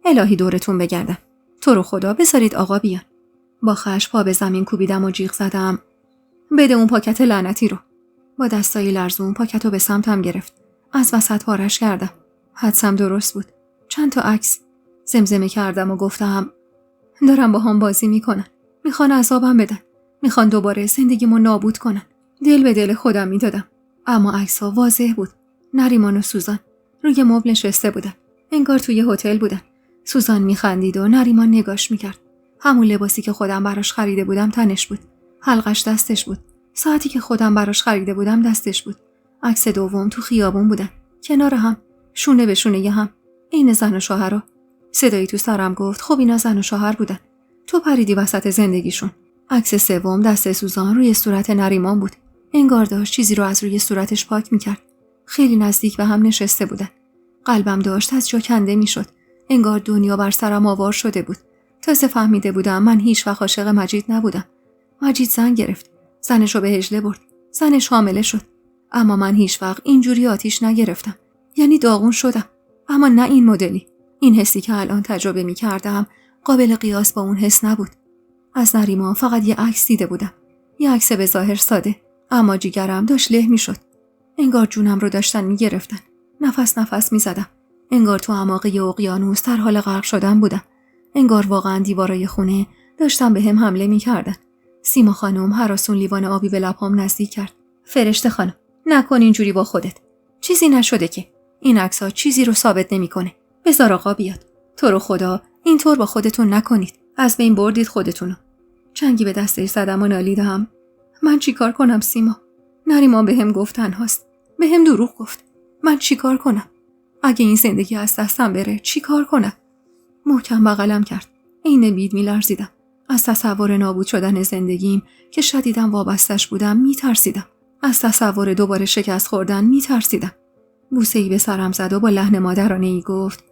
Speaker 2: الهی دورتون بگردم، تو رو خدا بذارید آقا بیان. با خشم پا به زمین کوبیدم و جیغ زدم بده اون پاکت لعنتی رو. با دستای لرزون پاکت رو به سمتم گرفت. از وسط پارش کردم. حدسم درست بود. چند تا عکس. زمزمه کردم و گفتم دارم با هم بازی میکنن، میخوان عذابم بدن، میخوان دوباره زندگیمو نابود کنن. دل به دل خودم میدادم، اما عکس‌ها واضح بود. نریمان و سوزان روی مبل نشسته بودن، انگار توی هتل بودن. سوزان میخندید و نریمان نگاش میکرد. همون لباسی که خودم براش خریده بودم تنش بود. حلقش دستش بود. ساعتی که خودم براش خریده بودم دستش بود. عکس دوم تو خیابون بودن، کنار هم، شونه به شونه هم، عین زن و شوهرا. صدایی تو سرم گفت خب اینا زن و شوهر بودن، تو پریدی وسط زندگیشون. عکس سوم دست سوزان روی صورت نریمان بود. انگار داشت چیزی رو از روی صورتش پاک میکرد. خیلی نزدیک به هم نشسته بودن. قلبم داشت از جا کنده میشد. انگار دنیا بر سرم آوار شده بود. تازه فهمیده بودم من هیچ وقت عاشق مجید نبودم. مجید زن گرفت، زنش رو به هجله برد، زنش حامله شد. اما من هیچ وقت اینجوری آتیش نگرفتم. یعنی داغون شدم، اما نه این مدلی. این حسی که الان تجربه می‌کردم قابل قیاس با اون حس نبود. از نریمان فقط یه عکس دیده بودم. یه عکس به ظاهر ساده، اما جیگرم داشت له می‌شد. انگار جونم رو داشتن می‌گرفتن. نفس می‌زدم. انگار تو اعماق اقیانوس در حال غرق شدن بودم. انگار واقعا دیوارای خونه داشتن بهم حمله می‌کردن. سیما خانم هراسون لیوان آبی به لب‌هام نزدیک کرد. فرشته خانم، نکن اینجوری با خودت. چیزی نشده که. این عکس‌ها چیزی رو ثابت نمی‌کنه. بذار آقا بیاد. تو رو خدا اینطور با خودتون نکنید. از بین بردید خودتونو. چنگی به دستش زدم و نالیدم. من چیکار کنم سیما؟ نریمان بهم گفت تنهاست. بهم دروغ گفت. من چیکار کنم؟ اگه این زندگی از دستم بره چیکار کنم؟ محکم بغلم کرد. عین بید میلرزیدم. از تصور نابود شدن زندگیم که شدیداً وابستش بودم میترسیدم. از تصور دوباره شکست خوردن میترسیدم. بوسه‌ای به سرم زد و با لحن مادرانه‌ای گفت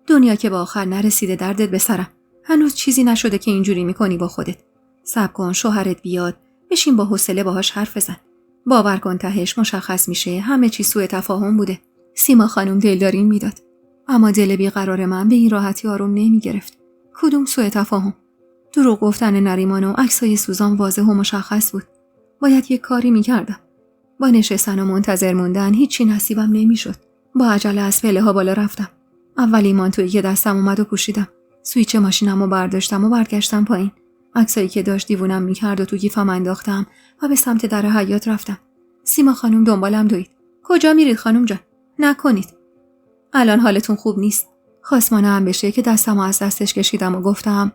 Speaker 2: دنیا که به آخر نرسیده دردت به سرم. هنوز چیزی نشده که اینجوری میکنی با خودت. صبر کن شوهرت بیاد، بشین با حوصله باهاش حرف بزن. باور کن تهش مشخص میشه همه چی سوء تفاهم بوده. سیما خانم دلداری میداد، اما دل بیقرار من به این راحتی آروم نمیگرفت. کدوم سوء تفاهم؟ دروغ گفتن نریمان و عکسای سوزان واضح و مشخص بود. باید یک کاری میکردم. با نشستن و منتظر موندن هیچی نصیبم نمیشد. با عجله از پله ها بالا رفتم. اولین مانتویی که دستم اومد و پوشیدم. سویچ ماشینم رو برداشتم و برگشتم پایین. عکسایی که داشت دیوونم میکرد و تو گیفم انداختم و به سمت در حیاط رفتم. سیما خانم دنبالم دوید. کجا میرید خانم جان؟ نکنید. الان حالتون خوب نیست. خواست هم بشه که دستمو از دستش کشیدم و گفتم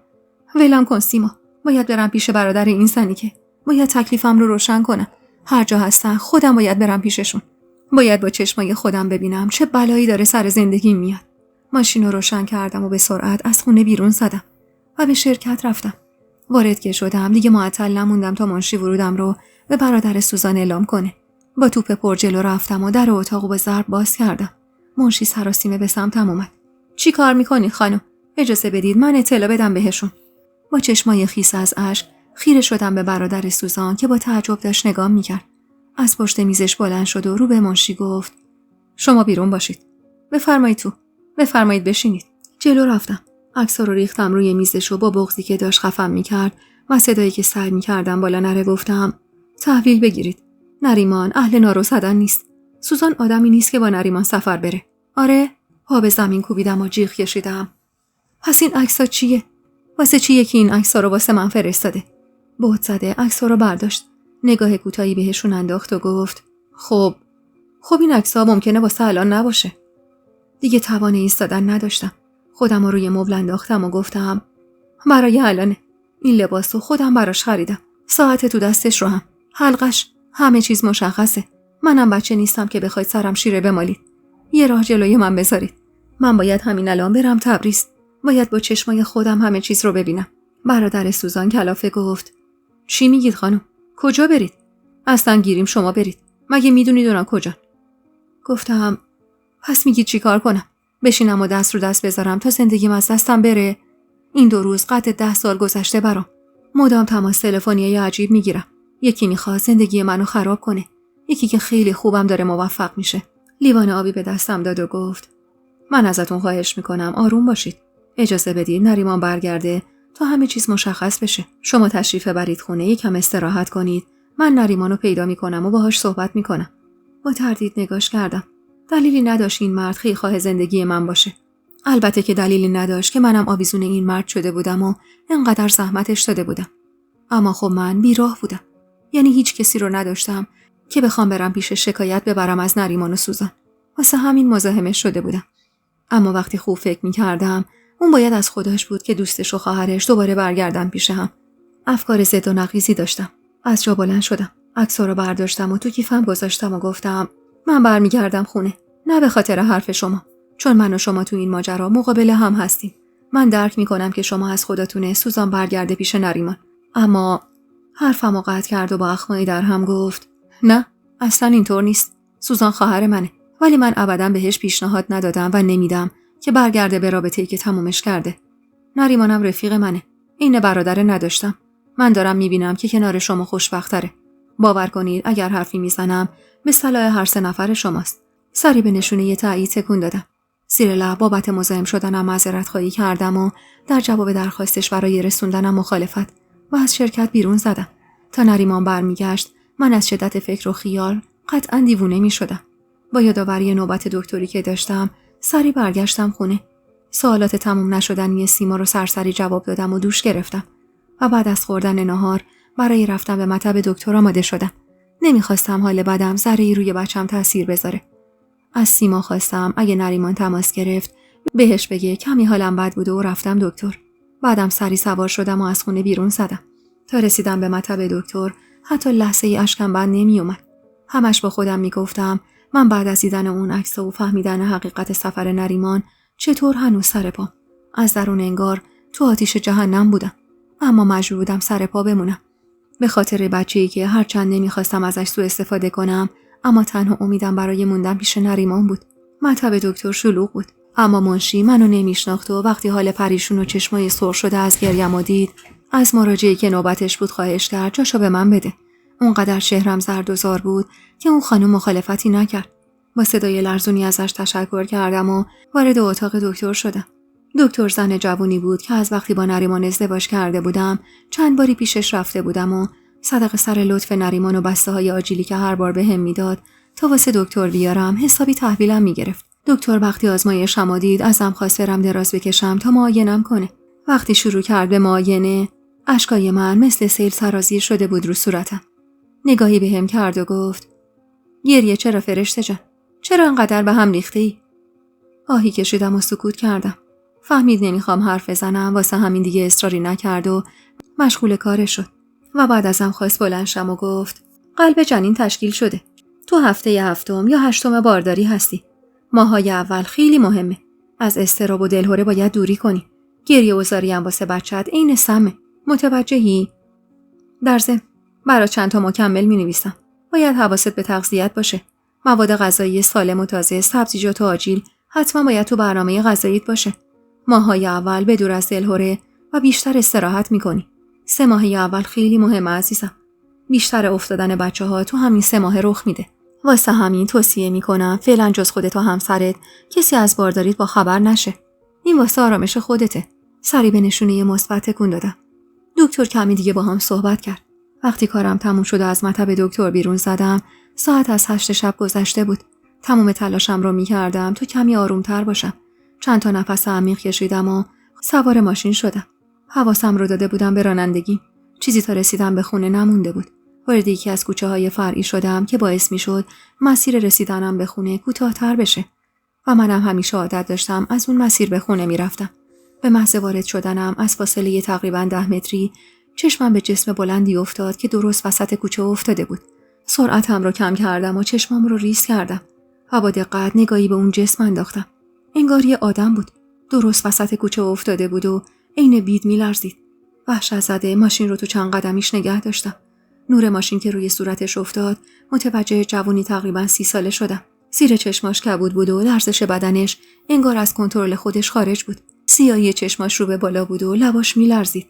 Speaker 2: ولم کن سیما. باید برم پیش برادر این زنی که باید تکلیفم رو روشن کنم. هر جا هستن خودم باید برم پیششون. باید با چشمای خودم ببینم چه بلایی داره سر زندگیم میاد. ماشین رو روشن کردم و به سرعت از خونه بیرون زدم و به شرکت رفتم. وارد که شدم دیگه معطل نموندم تا منشی ورودم رو به برادر سوزان اعلام کنه. با توپ پر جلو رفتم و در اتاقو با ضرب باز کردم. منشی سراسیمه به سمتم اومد. چی کار میکنی خانم؟ اجازه بدید من اطلاع بدم بهشون. با چشمای خیس از اشک خیره شدم به برادر سوزان که با تعجب داشت نگاه میکرد. از پشت میزش بلند شد و رو به منشی گفت: شما بیرون باشید. بفرمایید تو. بفرمایید بشینید. جلو رفتم. عکس‌ها رو ریختم روی میزش و با بغضی که داشت خفم میکرد و صدایی که سعی میکردم بالا نره گفتم: تحویل بگیرید. نریمان اهل نارو زدن نیست. سوزان آدمی نیست که با نریمان سفر بره. آره؟ پا به زمین کوبیدم و جیغ کشیدم: پس این عکس‌ها چیه؟ واسه چیه که این عکس‌ها رو واسه من فرستاده؟ بهت زده عکس‌ها رو برداشت. نگاه کوتاهی بهشون انداخت و گفت: خب این عکس‌ها ممکنه واسه الان نباشه. دیگه توان ایستادن نداشتم. خودم رو روی مبل انداختم و گفتم: برای الانه. این لباسو خودم براش خریدم. ساعت تو دستش رو هم. حلقش، همه چیز مشخصه. منم بچه نیستم که بخواید سرم شیره بمالید. یه راه جلوی من بذارید. من باید همین الان برم تبریز. باید با چشمای خودم همه چیز رو ببینم. برادر سوزان کلافه گفت: چی میگید خانم؟ کجا برید؟ اصلا گیریم شما برید. مگه میدونید اونا کجان؟ گفتم: پس میگید چی کار کنم؟ بشینم و دست رو دست بذارم تا زندگیم از دستم بره؟ این 2 روز قد 10 سال گذشته برام. مدام تماس تلفنی عجیب میگیرم. یکی میخواد زندگی منو خراب کنه. یکی که خیلی خوبم داره موفق میشه. لیوان آبی به دستم داد و گفت: من ازتون خواهش میکنم آروم باشید. اجازه بدید نریمان برگرده تا همه چیز مشخص بشه. شما تشریف برید خونه، یکم استراحت کنید. من نریمانو پیدا میکنم و باهاش صحبت میکنم. با تردید نگاش کردم. دلیلی نداشت این مرد خیرخواه زندگی من باشه. البته که دلیلی نداشت که منم آویزون این مرد شده بودم و انقدر زحمتش داده بودم. اما خب من بیراه بودم. یعنی هیچ کسی رو نداشتم که بخوام برم پیش شکایت ببرم از نریمان و سوزان. واسه همین مزاحمش شده بودم. اما وقتی خوب فکر می‌کردم اون باید از خودش بود که دوستش و خواهرش دوباره برگردن پیش هم. افکار ضد و نقیضی داشتم. از جا بلند شدم. عکس‌ها رو برداشتم و تو کیفم گذاشتم و گفتم: من برمیگردم خونه. نه به خاطر حرف شما، چون من و شما تو این ماجرا مقابل هم هستیم. من درک می‌کنم که شما از خودتونه سوزان برگرده پیش نریمان. اما حرفمو قطع کرد و با اخمایی در هم گفت: نه، اصلا اینطور نیست. سوزان خواهر منه، ولی من ابداً بهش پیشنهاد ندادم و نمیدم که برگرده به رابطه‌ای که تمومش کرده. نریمانم رفیق منه. این برادر نداشتم. من دارم میبینم که کنار شما خوشبخت‌تره. باور کنید اگر حرفی میزنم به صلاح هر 3 نفر شماست. سری به نشونه تایید تکون دادم. زیر لب بابت مزاحم شدنم معذرت خواهی کردم و در جواب درخواستش برای رسوندنم مخالفت و از شرکت بیرون زدم. تا نریمان برمیگشت من از شدت فکر و خیال قطعاً دیوونه میشدم. با یادآوری نوبت دکتری که داشتم سری برگشتم خونه. سوالات تموم نشدنی سیما رو سرسری جواب دادم و دوش گرفتم و بعد از خوردن ناهار برای رفتن به مطب دکتر آماده شدم. نمیخواستم حال بدم ذره‌ای روی بچم تاثیر بذاره. از سیما خواستم اگه نریمان تماس گرفت بهش بگه کمی حالم بد بوده و رفتم دکتر. بعدم سری سوار شدم و از خونه بیرون زدم. تا رسیدم به مطب دکتر حتی لحظه ای اشکم بند نمی اومد. همش با خودم میگفتم من بعد از دیدن اون عکس و فهمیدن حقیقت سفر نریمان چطور هنوز سر پا. از درون انگار تو آتیش جهنم بودم. اما مجبور بودم سر پا بمونم. به خاطر بچه‌ای که هرچند نمیخواستم ازش سوء استفاده کنم اما تنها امیدم برای موندن پیش نریمان بود. مطب دکتر شلوغ بود. اما منشی منو نمیشناخت و وقتی حال پریشون و چشمای سرخ شده از گریه‌مو دید از مراجعی که نوبتش بود خواهش کرد جاشو به من بده. اونقدر چهرم زرد و زار بود که اون خانم مخالفتی نکرد. با صدای لرزونی ازش تشکر کردم و وارد اتاق دکتر شدم. دکتر زن جوونی بود که از وقتی با نریمان ازدواج کرده بودم چند باری پیشش رفته بودم و صدقه سر لطف نریمان و بسته‌های آجیلی که هر بار بهم میداد تا واسه دکتر بیارم حسابی تحویلم میگرفت. دکتر وقتی آزمایشمو دید ازم خواست برم دراز بکشم تا معاینم کنه. وقتی شروع کرد به معاینه اشکای من مثل سیل سرازیر شده بود رو صورتم. نگاهی بهم کرد و گفت: گریه چرا فرشته جان؟ چرا انقدر به هم ریخته‌ای؟ آهی کشیدم و سکوت کردم. فهمید نمیخوام حرف بزنم، واسه همین دیگه اصراری نکرد و مشغول کارش شد. و بعد ازم خواست بلند شم و گفت: قلب جنین تشکیل شده. تو هفته 7 یا 8 بارداری هستی. ماهای اول خیلی مهمه. از اضطراب و دلهره باید دوری کنی. گریه و زاری هم واسه بچت عین سمه. متوجهی؟ در ضمن برای چند تا مکمل می‌نویسم. باید حواست به تغذیه‌ات باشه. مواد غذایی سالم و تازه، سبزیجات و آجیل حتما باید تو برنامه غذاییت باشه. ماه‌های اول بدور از دلهره و بیشتر استراحت می‌کنی. 3 ماه اول خیلی مهمه عزیزم. بیشتر افتادن بچه‌ها تو همین 3 ماه رخ میده. واسه همین توصیه میکنم فعلا جز خودت و همسرت کسی از بارداریت با خبر نشه. این واسه آرامش خودته. سری به نشونه مثبت تکون دادم. دکتر کمی دیگه با هم صحبت کرد. وقتی کارم تموم شد و از مطب دکتر بیرون زدم، ساعت از 8 شب گذشته بود. تمام تلاشم رو میکردم تا کمی آرومتر باشم. چند تا نفس عمیق کشیدم و سوار ماشین شدم. حواسم رو داده بودم به رانندگی. چیزی تا رسیدم به خونه نمونده بود. وارد یکی از کوچه‌های فرعی شدم که باعث می‌شد مسیر رسیدنم به خونه کوتاه‌تر بشه و منم همیشه عادت داشتم از اون مسیر به خونه می‌رفتم. به محض وارد شدنم از فاصله تقریباً 10 متری چشمم به جسم بلندی افتاد که درست وسط کوچه افتاده بود. سرعتم رو کم کردم و چشمام رو ریز کردم و با دقت نگاهی به اون جسم انداختم. انگار یه آدم بود. درست وسط کوچه افتاده بود و عین بید می‌لرزید. وحشت زده ماشین رو تو چند قدمیش نگه داشتم. نور ماشین که روی صورتش افتاد متوجه جوونی تقریباً 30 ساله شدم. زیر چشماش کبود بود و لرزش بدنش انگار از کنترل خودش خارج بود. سیاهی چشماش رو به بالا بود و لباش می‌لرزید.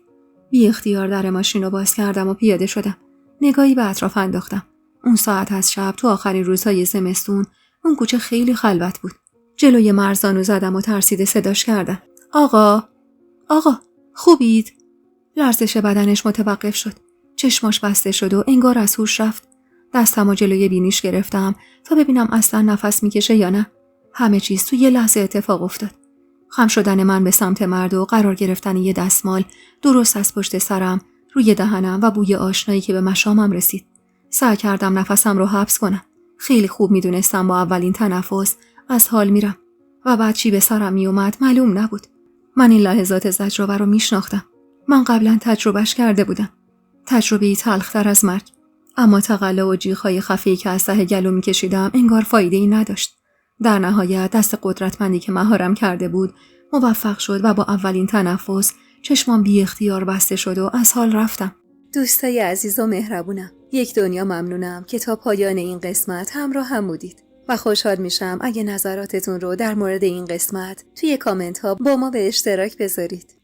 Speaker 2: بی اختیار در ماشین رو باز کردم و پیاده شدم. نگاهی به اطراف انداختم. اون ساعت از شب تو آخرین روزهای زمستون اون کوچه خیلی خلوت بود. جلوی مرزانو زدم و ترسیده صداش کردم. آقا خوبید؟ لرزش بدنش متوقف شد. چشماش بسته شد و انگار از هوش رفت. دستمو جلوی بینیش گرفتم تا ببینم اصلا نفس میکشه یا نه. همه چیز تو یه لحظه اتفاق افتاد. خم شدن من به سمت مرد و قرار گرفتن یه دستمال درست از پشت سرم روی دهنم و بوی آشنایی که به مشامم رسید. سعی کردم نفسم رو حبس کنم. خیلی خوب میدونستم با اولین تنفس از حال میرم و بعد چی به سرم میومد معلوم نبود. من این لحظات زجرآور رو میشناختم. من قبلا تجربهش کرده بودم. تجربه‌ای تلخ‌تر از مرگ. اما تقلا و جیغ‌های خفیفی که از ته گلو می‌کشیدم انگار فایده‌ای نداشت. در نهایت دست قدرتمندی که مهارم کرده بود موفق شد و با اولین تنفس چشمام بی اختیار بسته شد و از حال رفتم.
Speaker 1: دوستای عزیز و مهربونم، یک دنیا ممنونم که تا پایان این قسمت همراه هم بودید و خوشحال میشم اگه نظراتتون رو در مورد این قسمت توی کامنت ها با ما به اشتراک بذارید.